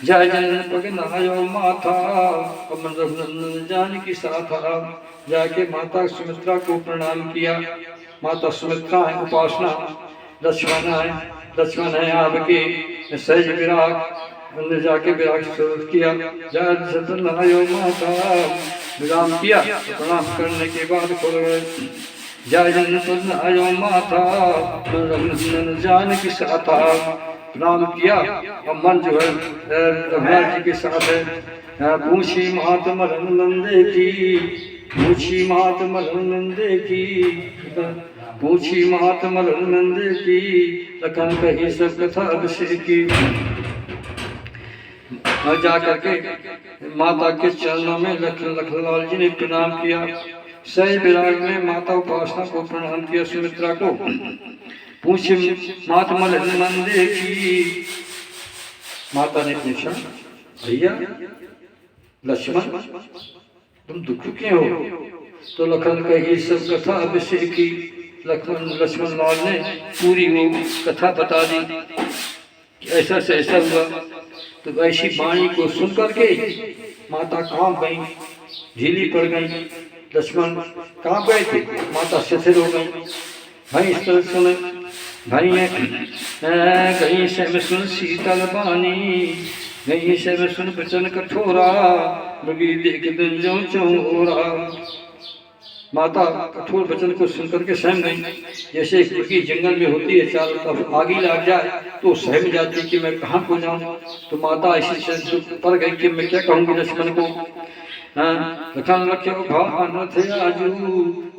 जय जय पग नायो माथा, कमल जान की साथा। जाके माता सुमित्रा को प्रणाम किया। माता सुमित्रा है उपासना, लक्ष्मण है आपके सहज विराग। अंदर जाके विराग स्वरूप किया। जय सतनायो माता विराम किया। प्रणाम करने के बाद खोल गए। जय जन आयो माता, जान की साथा। प्रणाम किया और मन जो है रघुनाथ जी के साथ है। पूछी मात मरण नंदे की, पूछी मात मरण नंदे की, पूछी मात मरण नंदे की। लखन कही सब कथा अभिषेक की। और जा करके माता के चरणों में लखनलाल जी ने प्रणाम किया। सही विराग में माता उपासना को प्रणाम किया। सुमित्रा को पूछ मात मरण नंदे की। माता ने पूछा भैया लक्ष्मण तुम दुख क्यों हो? तो लखन कही सब कथा अभिषेक की। लक्ष्मण लाल ने पूरी वो कथा बता दी कि ऐसा से ऐसा हुआ। तो ऐसी वाणी को सुन करके माता कांप गई, ढीली पड़ गई। लक्ष्मण कांप गए थे, माता शिथिल हो गई। भाई इस तरह सुन भाई कहीं से मैं सुन शीतल बानी, कहीं से मैं सुन वचन कठोरा, मृगी देख दिन जो चौरा। माता कठोर वचन को सुनकर के सहम गई। जैसे एक मुर्गी जंगल में होती है, चारों तरफ आगी लग जाए तो सहम जाती कि मैं कहाँ को जाऊँ। तो माता ऐसी पड़ गई कि मैं क्या कहूँगी लक्ष्मण को। लखन लख्यो भान थे आजू,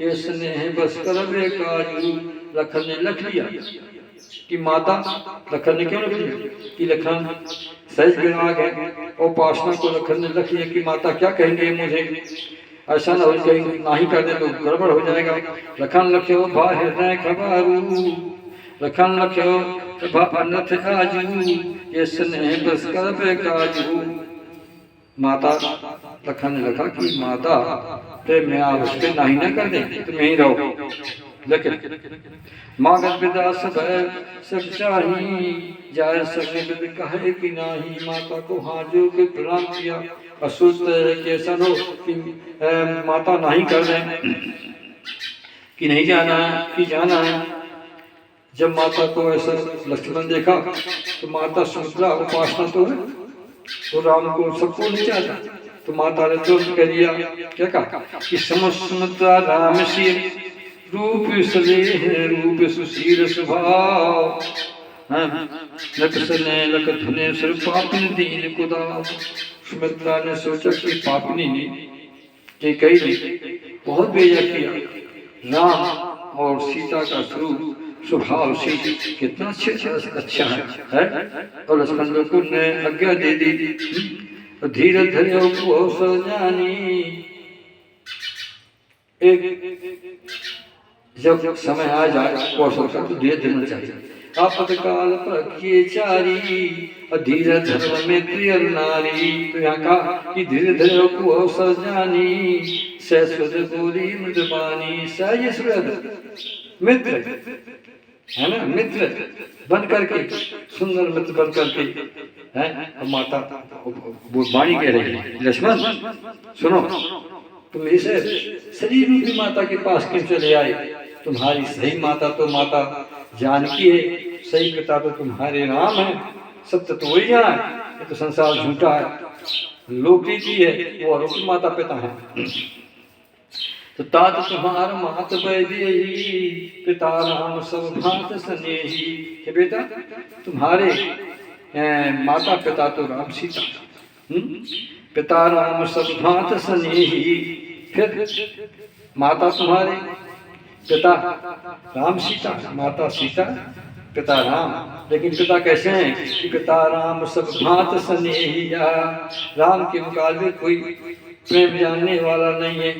ये स्नेह बस कर काजू। लखन ने लख लिया कि माता, लखन ने क्यों लख लिया कि लखन सहज विराग है। और उपासना को लखन ने लख लिया कि माता क्या कहेंगे मुझे, ऐसा न हो कहीं ना ही कर दे तो गड़बड़ हो जाएगा। लखन लख्यो भा हृदय खबारू, लखन लख्यो भा अनथ आजू, ये स्नेह बस कर काजू। माता लखन ने लखा कि माता प्रेम में आप उसके नहीं न कर दे, तुम यहीं रहो। लेकिन मागत विदा सब सब चाही, जाय सके विद कहे कि नाही। माता को हाथ जोड़ के प्रणाम किया। असूत के ऐसा हो कि माता नहीं कर दें कि नहीं जाना है कि जाना है। जब माता को ऐसा लक्ष्मण देखा तो माता सुमित्रा उपासना तो है, तो राम को सबको नहीं चाहता, तो माता ने तुरंत कह दिया, क्या कहा कि समस्मिता राम से रूप स्नेह रूप सुशील स्वभाव, लक सने लक धने सिर पापन दीन कुदा। सुमित्रा ने सोचा कि पापनी ने कि कई ने बहुत बेजा किया, राम और सीता का स्वरूप स्वभाव से कितना अच्छा है। और लक्ष्मण को ने आज्ञा दे दी, धीरे धरे कौशल जानी। एक जब समय आ जाए कौशल का तो धीरे धीरे चाहिए। आपतकाल प्रज्ञे चारी, धीरे धर्म में प्रिय नारी। तो यहाँ कहा कि धीरे धरे कौशल जानी, सहस्वत बोली मृदपानी। सहस्वत मित्र है ना, मित्र बन करके, सुंदर मित्र बन करके है। माता वो वाणी कह रही है, लक्ष्मण सुनो, तुम इसे शरीर रूपी माता के पास क्यों चले आए? तुम्हारी सही माता तो माता जानकी है, सही पिता तो तुम्हारे राम है। सत्य तो वही है, ये तो संसार झूठा है, लोक रीति है, वो आरोपी माता पिता है। तो तात तुम्हार मात वैदेही, पिता राम सब भात स्नेही। कि बेटा तुम्हारे माता पिता तो राम सीता, पिता राम सब भात स्नेही। फिर माता तुम्हारे, पिता राम सीता, माता सीता पिता राम। लेकिन पिता कैसे हैं कि पिता राम सब भात स्नेही। राम के मुकाबले कोई प्रेम जानने वाला नहीं है।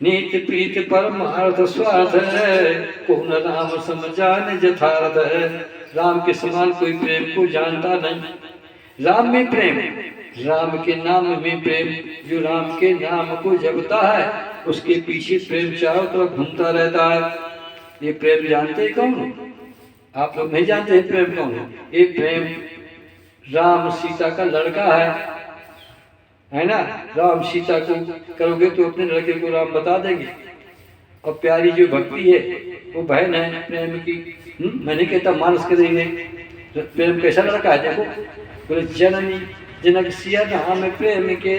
नीत प्रीत परमार्थ स्वार्थ है, कौन राम समझान यथार्थ है। राम के समान कोई प्रेम को जानता नहीं। राम में प्रेम, राम के नाम में प्रेम। जो राम के नाम को जपता है उसके पीछे प्रेम चारों तरफ घूमता रहता है। ये प्रेम जानते कौन? आप लोग नहीं जानते प्रेम कौन है? ये प्रेम राम सीता का लड़का है ना। राम सीता को करोगे तो अपने लड़के को राम बता देंगे। और प्यारी जो भक्ति है वो बहन है प्रेम की। मैं नहीं कहता मानस करेंगे, प्रेम कैसा लड़का है देखो। बोले जननी जनक सिया राम प्रेम के,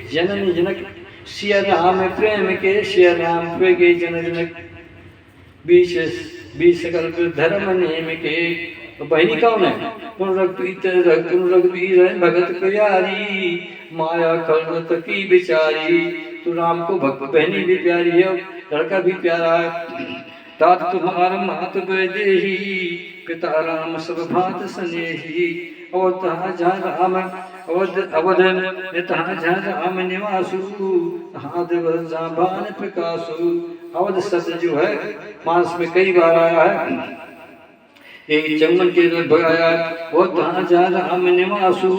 जननी जनक सिया राम प्रेम के, सिया राम प्रेम के जन जनक बीच बीच सकल धर्म नेम के। तो बहनी कौन है? रघुवीर भगत प्यारी, माया खलत की बिचारी। तो राम को भक्त बहनी भी प्यारी है, लड़का भी प्यारा है। तात तुम्हार मात वैदेही, पिता राम सब भात स्नेही। और तहाँ जहाँ राम अवध में, तहाँ जहाँ राम निवासु, तहाँ दिवस जहाँ भान प्रकाशु। अवध शब्द जो है मानस में कई बार आया है, एक जंगल के लगभग आया। वो तहाँ जहाँ राम निवासु,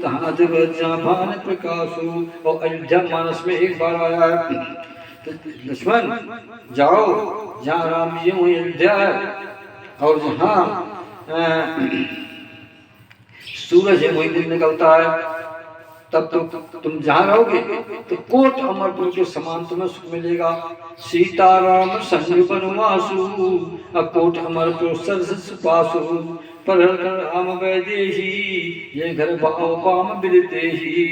तहाँ दिवस जहाँ भान प्रकाशु। और अयोध्या मानस में एक बार आया है। तो लक्ष्मण जाओ जहाँ राम जी अयोध्या है, और जहाँ सूरज है वही दिन निकलता है। तब तो तुम जहाँ रहोगे तो कोट अमरपुर के समान तुम्हें सुख मिलेगा। सीताराम संग वनवासु, कोट अमरपुर सरस पासु। पर राम वैदेही, ये घर भाव पाम बिरतेही।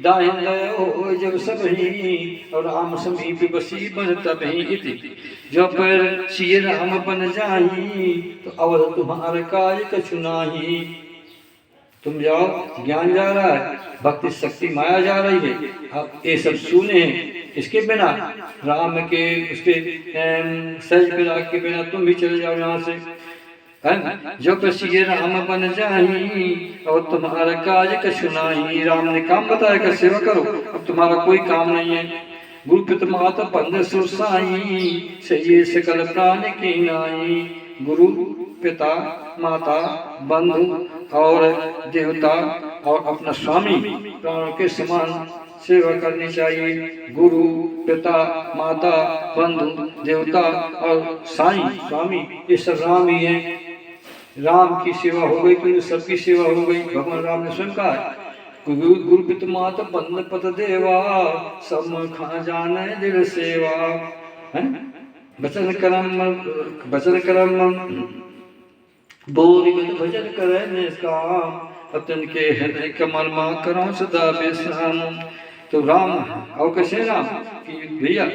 दाहिन हो जब सब ही, और राम समीप बसी बन तब ही। इति जो पर सिय राम बन जाही, तो अवध तुम्हारे काय कछु नाही। तुम जाओ, ज्ञान जा रहा है, भक्ति शक्ति माया जा रही है। अब ये सब सुने इसके बिना, राम के उसके सहज विराग के बिना तुम भी चले जाओ यहाँ से। जो कसिए राम बन जाही, और तुम्हारा काज कछु नाही। राम ने काम बताया कि सेवा करो, अब तुम्हारा कोई काम नहीं है। गुरु पिता माता बंद सुरसाई, सही सकल प्राण की नाई। गुरु पिता माता बंधु और देवता और अपना स्वामी प्राणों के समान सेवा करनी चाहिए। गुरु, पिता, माता, बंधु, देवता और साईं स्वामी, ये सब राम ही हैं। राम की सेवा हो गई तो सबकी सेवा हो गई। भगवान राम ने स्वयं कहा, गुरु पिता माता बंद पत देवा, सब खा जाने दिल सेवा। है वचन कर्म बोल भजन करे निष्काम, अतन के हृदय कमल मां करो सदा विश्राम। तो राम और कैसे राम कि भैया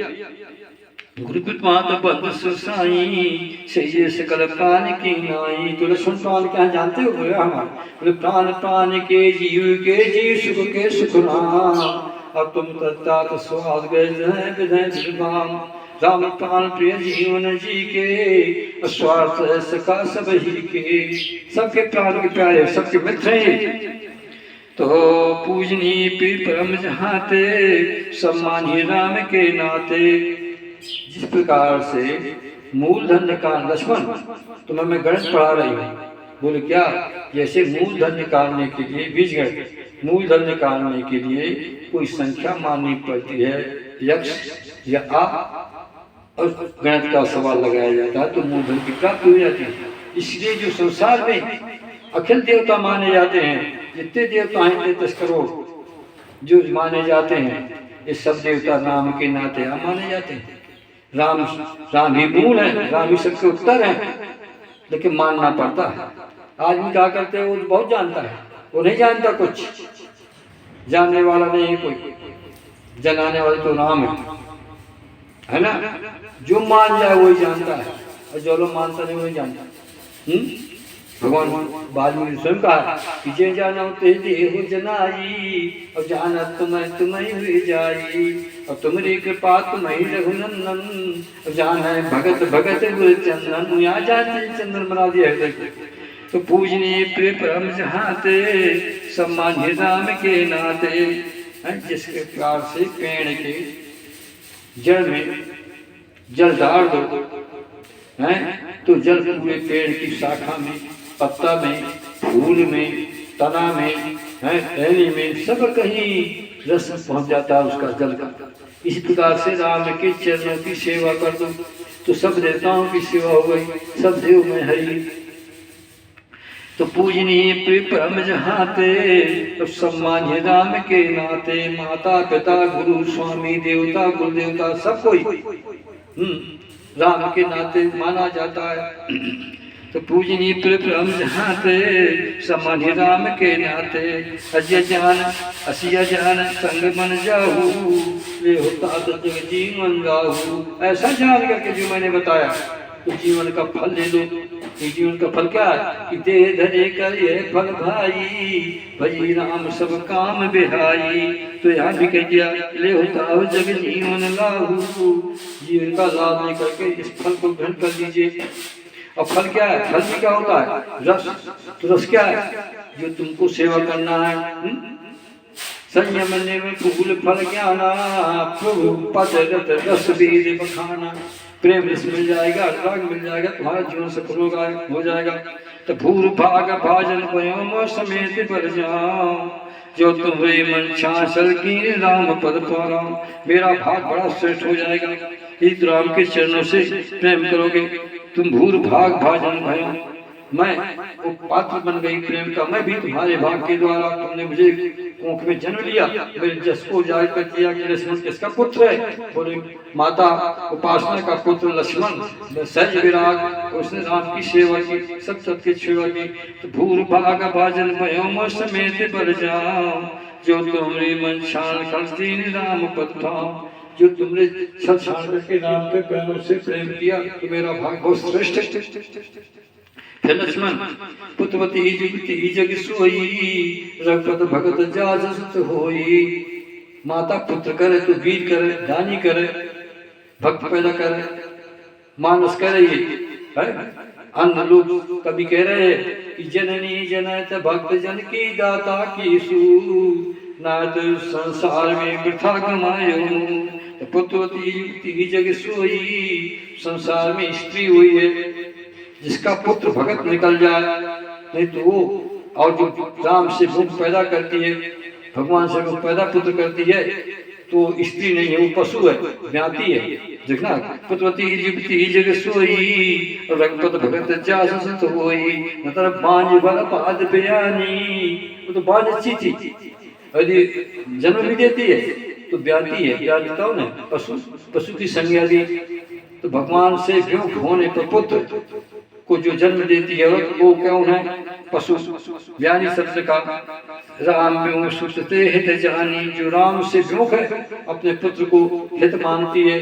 गुरु पिता माता बंद सुसाई, सही सकल प्राण की नाई। तो लक्ष्मण प्राण क्या जानते हो? बोले हमारे बोले प्राण प्राण के जी सुख के सुख राम, अब तुम तत्तात स्वाद गए विधय विद्वान। राम प्राण प्रिय जीवन जी के, स्वार्थ सका सब ही के। सबके प्राण के प्यारे, सबके मित्र हैं। तो पूजनी पीर परम जहाते, सम्मानी राम के नाते। जिस प्रकार से मूलधन निकाल लक्ष्मण, तुम्हें मैं गणित पढ़ा रही हूँ। बोले क्या? जैसे मूलधन निकालने के लिए बीज गणित, मूलधन निकालने के लिए कोई संख्या माननी पड़ती है, यक्ष या आ, और गणित का सवाल लगाया जाता है तो मूलधन की प्राप्ति हो जाती है। इसलिए जो संसार में अखिल देवता माने जाते हैं, जितने देवता हैं 10 करोड़ जो माने जाते हैं, ये सब देवता राम के नाते माने जाते हैं। राम ही मूल है, राम ही सबके उत्तर है, लेकिन मानना पड़ता है। आदमी क्या करते हैं, वो बहुत जानता है, वो नहीं जानता कुछ, जानने वाला नहीं है कोई, जनाने वाला तो राम है ना। जो मान जाए वही जानता है, और जो लोग मानता नहीं वही जानता। भगवान वाल्मीकि स्वयं कहा कि जे जानो ते देहु जनाई, और जाना तुम्हें हुई जाई, और तुम्हारी कृपा तुम्हें रघुनंदन, और जाना भगत भगत गुरु चंदन। यहाँ जाते चंदन बना दिया है। तो पूजनीय प्रिय परम जहाते, सम्मान राम के नाते। जिसके प्यार से पेड़ के जड़ में जल डाल दो है, तो जल पूरे पेड़ की शाखा में, पत्ता में, फूल में, तना में, है टहनी में, सब कहीं रस पहुंच जाता है उसका जल का। इसी प्रकार से राम के चरणों की सेवा कर दो तो सब देवताओं की सेवा हो गई, सब देव में हरि। तो पूजनीय प्रिय परम जहाते, तो सम्मान राम के नाते। माता पिता गुरु स्वामी देवता कुल देवता सब कोई राम के नाते माना जाता है। तो पूजनीय प्रिय परम जहाते, सम्मान राम के नाते। अजय जान असिया जान संग मन जाहू, ले होता तो जग जीवन गाहू। ऐसा जान करके जो मैंने बताया, तो जीवन का फल ले लो। ये जीवन का फल क्या है कि दे धरे कर ये फल भाई, भजी राम सब काम बिहाई। तो यहाँ भी कह दिया ले होता जग जीवन लाहू, जीवन का लाभ लेकर के इस फल को ग्रहण कर लीजिए। और फल क्या है? फल भी क्या होता है? रस। तो रस क्या है? जो तुमको सेवा करना है। संयम निर्मल फल ज्ञाना, प्रभु पद रस बीज बखाना। प्रेम रस मिल जाएगा, राग मिल जाएगा, तुम्हारा जीवन सफल हो जाएगा। तो भूर भाग भाजन पयो समेत पर जाओ, जो तुम्हारे मन छाछल की राम पद पारा। मेरा भाग बड़ा श्रेष्ठ हो जाएगा यदि राम के चरणों से प्रेम करोगे। तुम भूर भाग भाजन भयो, मैं वो पात्र बन गई प्रेम का। मैं भी तुम्हारे भाग के द्वारा, तुमने मुझे कोख में जन्म लिया, मेरे जस को जाहिर कर दिया कि लक्ष्मण किसका पुत्र है? बोले माता उपासना का पुत्र लक्ष्मण। सहज विराग, उसने राम की सेवा की, सब सत्य सेवा की। तो भूर भाग भाजन भयो समेत पर जाओ, जो तुम्हारे मन शान करती राम पद पाओ। जो तुमने सब छाड़ करके राम के पैरों से प्रेम किया, तो मेरा भाग बहुत श्रेष्ठ है। लक्ष्मण पुत्रवती जुगती जग सोई, रघुपत भगत जाजत होई। माता पुत्र करे तो वीर करे, दानी करे, भक्त पैदा करे, मानस करे। ये अन्य लोग कभी कह रहे हैं कि जननी जनत भक्त जन की दाता की सू, नाथ संसार में वृथा कमायो। पुत्रवती युक्ति जग सोई, संसार में स्त्री हुई है जिसका पुत्र भगत निकल जाए, नहीं तो वो और जो राम से भूख पैदा करती है भगवान से वो पैदा पुत्र करती है तो स्त्री नहीं है, वो पशु है, ज्ञाति है। देखना पुत्रवती जीवती जग सोई और रघुपत भगत जास सत होई, मतलब बांझ बल पाद बयानी, वो तो बांझ अच्छी थी, यदि जन्म भी देती है तो ब्याती है, ब्याता ने पशु, पशु की संज्ञा दी। तो भगवान से विमुख होने पर पुत्र को जो जन्म देती है वो कौन है? पशु। ज्ञानी शब्द का राम में सुचते हित जानी, जो राम से विमुख है अपने पुत्र को हित मानती है।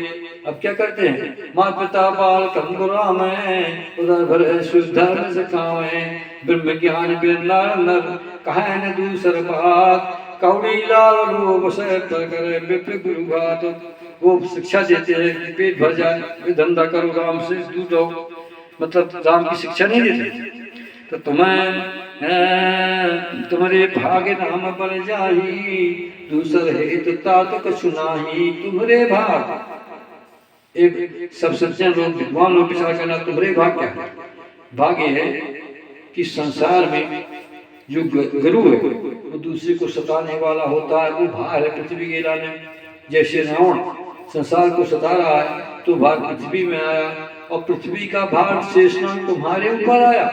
अब क्या करते हैं? माता पिता बाल कंग राम उदर भर शुद्ध सखावे, ब्रह्म ज्ञान बिन नर कहे न दूसर बात, कौड़ी लाल लोभ से करे विप्र गुरु घात। वो शिक्षा देते हैं कि पेट भर जाए, धंधा करो, राम से दूर रहो, मतलब राम की शिक्षा नहीं देते। तो तुम्हारे भाग्य नाम बन जाही, दूसर हित तात कछु नाही। तुम्हारे भाग, एक सब सज्जन लोग विद्वान लोग विचार करना, तुम्हारे भाग क्या है? भाग्य है कि संसार में जो गुरु है वो दूसरे को सताने वाला होता है, वो भार है पृथ्वी के लाने। जैसे रावण संसार को सता रहा है तो भार पृथ्वी में आया, और पृथ्वी का भार शेषनाग तुम्हारे ऊपर आया।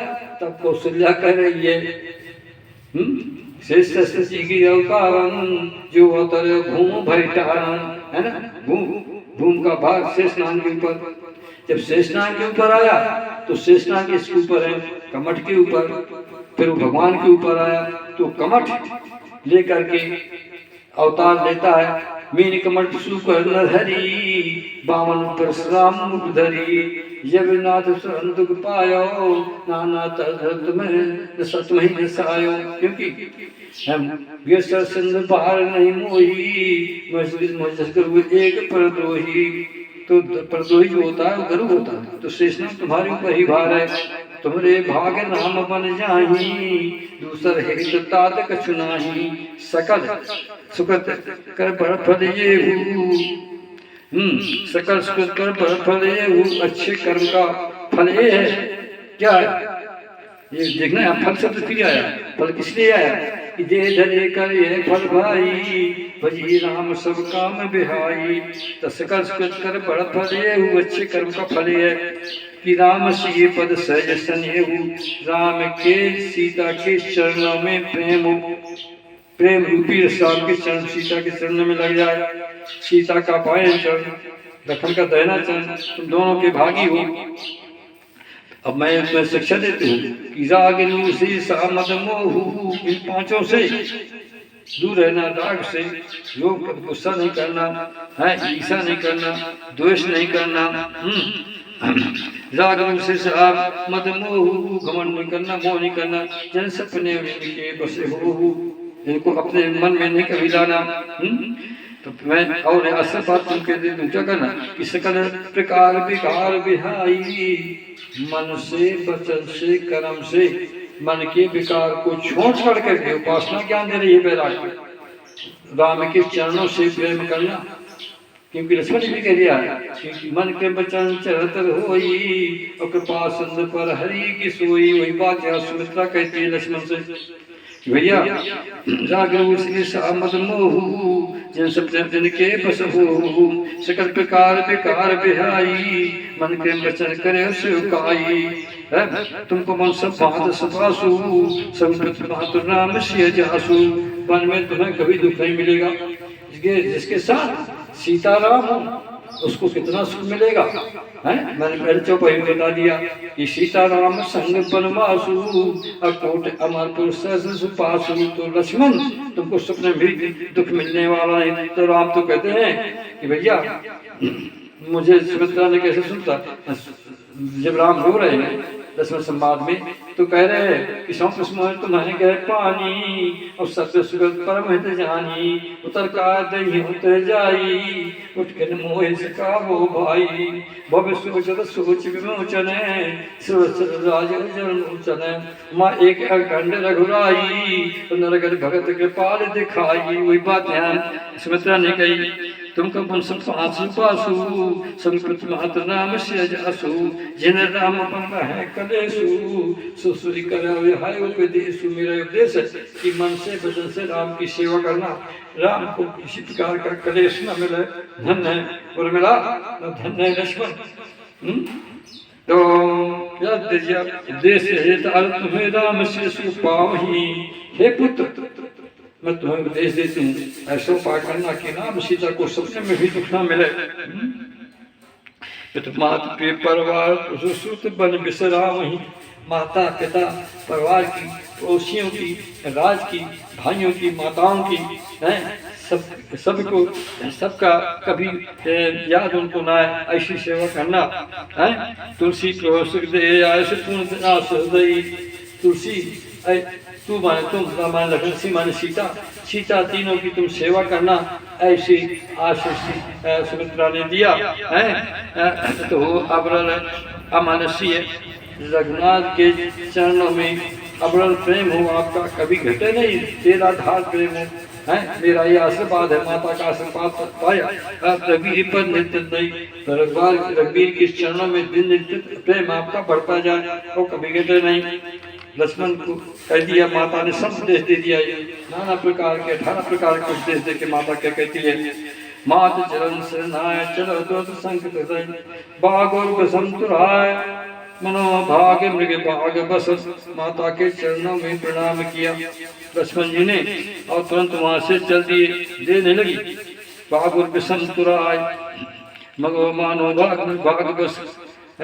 तब कौशल्या कह रही है शेष की अवतारण, जो अतर घूम भैटारण, है ना, घूम का भार शेषनाग के ऊपर। जब शेषनाग के ऊपर आया तो शेषनाग इसके ऊपर है, कमठ के ऊपर, फिर वो भगवान के ऊपर आया तो कमठ लेकर के अवतार लेता है। मीन कमठ सुकर नरहरी, बामन परशुराम मुख धरी, जब नाथ शरण दुख पायो, नाना तरत में सत में नसायो। क्योंकि हम व्यसर सिंध बाहर नहीं मोही, मस्जिद करूँ एक परद्रोही। तो परद्रोही जो होता है वो गुरु होता है। तो शेषनाग तुम्हारे ऊपर ही भार है, तुम्हारे भाग नाम बन जाही, दूसर हित तात कछु नाही। सकल सुकृत कर बड़ फल ये सकल सुकृत कर बड़ फल ये, अच्छे कर्म का फल ये है। क्या है ये देखना है? फल शब्द फिर आया, फल किस लिए आया? कि दे धरे कर ये फल भाई, भजी राम सब काम बिहाई। तो सकल सुकृत कर बड़ फल ये, अच्छे कर्म का फल है कि राम से पद सहज सनेहु, राम के सीता के चरणों में प्रेम रूपी राम के चरण सीता के चरणों में लग जाए। सीता का बाएं चरण, लखन का दाहिना चरण, तुम दोनों के भागी हो। अब मैं तुम्हें शिक्षा देती हूँ कि राग से सामद मोहू, इन पांचों से दूर रहना, राग से, योग गुस्सा नहीं करना है, ईर्ष्या नहीं करना, द्वेष नहीं करना, राग से मद मोह, घमंड नहीं करना, मोह नहीं करना, जन सपने के बसे हो, इनको अपने मन में नहीं कभी लाना। तो मैं और असर बात तुम कह दे, क्या करना कि सकल प्रकार विकार विहाई, मन से वचन से कर्म से मन के विकार को छोड़ छोड़ करके उपासना ज्ञान दे रही है वैराग्य। राम के चरणों से प्रेम करना, क्योंकि लक्ष्मण जी भी कह दिया कि मन के वचन चरतर होई, और कृपा सिंधु पर हरि की सोई। वही बात यहाँ सुमित्रा कहती है लक्ष्मण से कि भैया राग मद मोहू, जन सब जन के बस हो, सकल प्रकार विकार बिहाई, मन के वचन करे सुखाई। तुमको मन सब बात सपासु, सब मातु नाम से जासु। वन में तुम्हें कभी दुख नहीं मिलेगा, जिसके साथ सीताराम उसको कितना सुख मिलेगा है। मैंने पहले चौपाई में बता दिया कि सीताराम संग बनवासु, अकोट अमरपुर सुपासु। तो लक्ष्मण तुमको सपने भी दुख मिलने वाला है। तो राम तो कहते हैं कि भैया मुझे सुमित्रा ने कैसे सुनता, जब राम रो रहे हैं दसवें संवाद में, तो कह रहे हैं कि सौंपस्मर तुम्हें गए पानी, और सत्य सुगत परम हित जानी। उतर का दही उतर जाई, उठ के मोह सका वो भाई। भविष्य सोचत सोच विमोचन, राज जन माँ एक अखंड रघुराई, नरगर भगत कृपाल दिखाई। वही बात ध्यान सुमित्रा ने कही तुम कबन सब पासु पासु संपत मात्र नाम से जासु जिन राम पंग है कलेसु सुसुरी करावे हाय उपदेशु। मेरा उपदेश है कि मन से वचन से राम की सेवा करना, राम को किसी प्रकार का कलेश न मिले। धन है और मिला न धन है लक्ष्मण। तो देश तुम्हें राम से सुपावही, हे पुत्र मैं तुम्हें उपदेश देती हूँ ऐसा उपाय करना कि राम सीता को सपने में भी दुख न मिले। मात पे परिवार सुश्रुत बन बिसरावही, माता पिता परिवार की, पड़ोसियों की, राज की, भाइयों की, माताओं की, हैं सबको सबका कभी याद उनको ना आए, ऐसी सेवा करना है। तुलसी दे आयस पूर्ण तुलसी तू माने तुम, माने लखन सी माने सीता, सीता तीनों की तुम सेवा करना, ऐसी आशीष सुमित्रा ने दिया है। तो अबरल अमानसी है, रघुनाथ के चरणों में अबरल प्रेम हो आपका, कभी घटे नहीं, तेरा धार प्रेम हो है। मेरा ये आशीर्वाद है, माता का आशीर्वाद पाया रघुवीर पर नित्य नहीं, तो रघुवीर के चरणों में दिन नित्य प्रेम आपका बढ़ता जाए और कभी घटे नहीं। लक्ष्मण को कह दिया, माता ने सब उपदेश दे दिया, नाना प्रकार के 18 प्रकार के उपदेश दे के माता क्या कहती है, मात चरण शरणाय चलो दोष संकट बाग और बसम तुराय मनोभाग मृग भाग बस। माता के चरणों में प्रणाम किया लक्ष्मण जी ने और तुरंत वहां से चल दिए, देने लगी। बाग और विषम तुराय मगो मानो भाग भाग बस,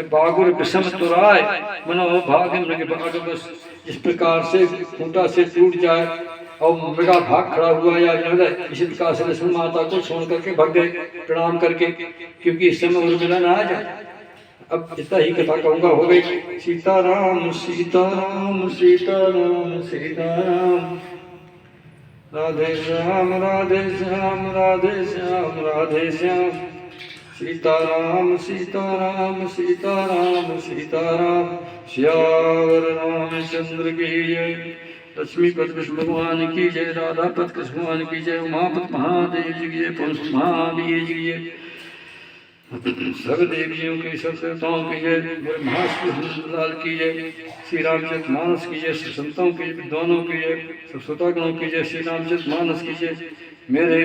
बागुर विषम तुराय मनो भाग मृग भाग बस। इस प्रकार से खूंटा से टूट जाए और मृगा भाग खड़ा हुआ या हृदय, इसी प्रकार से लक्ष्मण माता को छोड़ करके भाग गए प्रणाम करके, क्योंकि इस समय उर्मिला ना आ जाए। अब इतना ही कथा कहूंगा, हो गई। सीताराम सीताराम सीताराम सीताराम, राधे श्याम राधे श्याम राधे श्याम राधे श्याम, सीताराम सीताराम सीताराम सीताराम, श्यावर रामचंद्र की जय। लक्ष्मीपति कृष्ण भगवान की जय, राधापति कृष्ण भगवान की जय, उमापति महादेव जी की जय, पंच महादेव जी की जय, सब देवियों की, सब देवताओं की जय, मेरे महालाल की जय, श्री रामचरित मानस की जय, सब संतों की विद्वानों की जय, सब श्रोतागणों की जय, श्री रामचरित मानस की जय, मेरे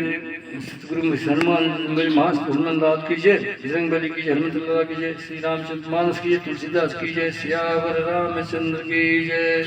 सतगुरु हनुमान, मेरे हनुमान की जय, बजरंग बली की जय, हनुमत की जय, श्री रामचरित मानस की जय, तुलसीदास की जय, सियावर रामचंद्र की जय।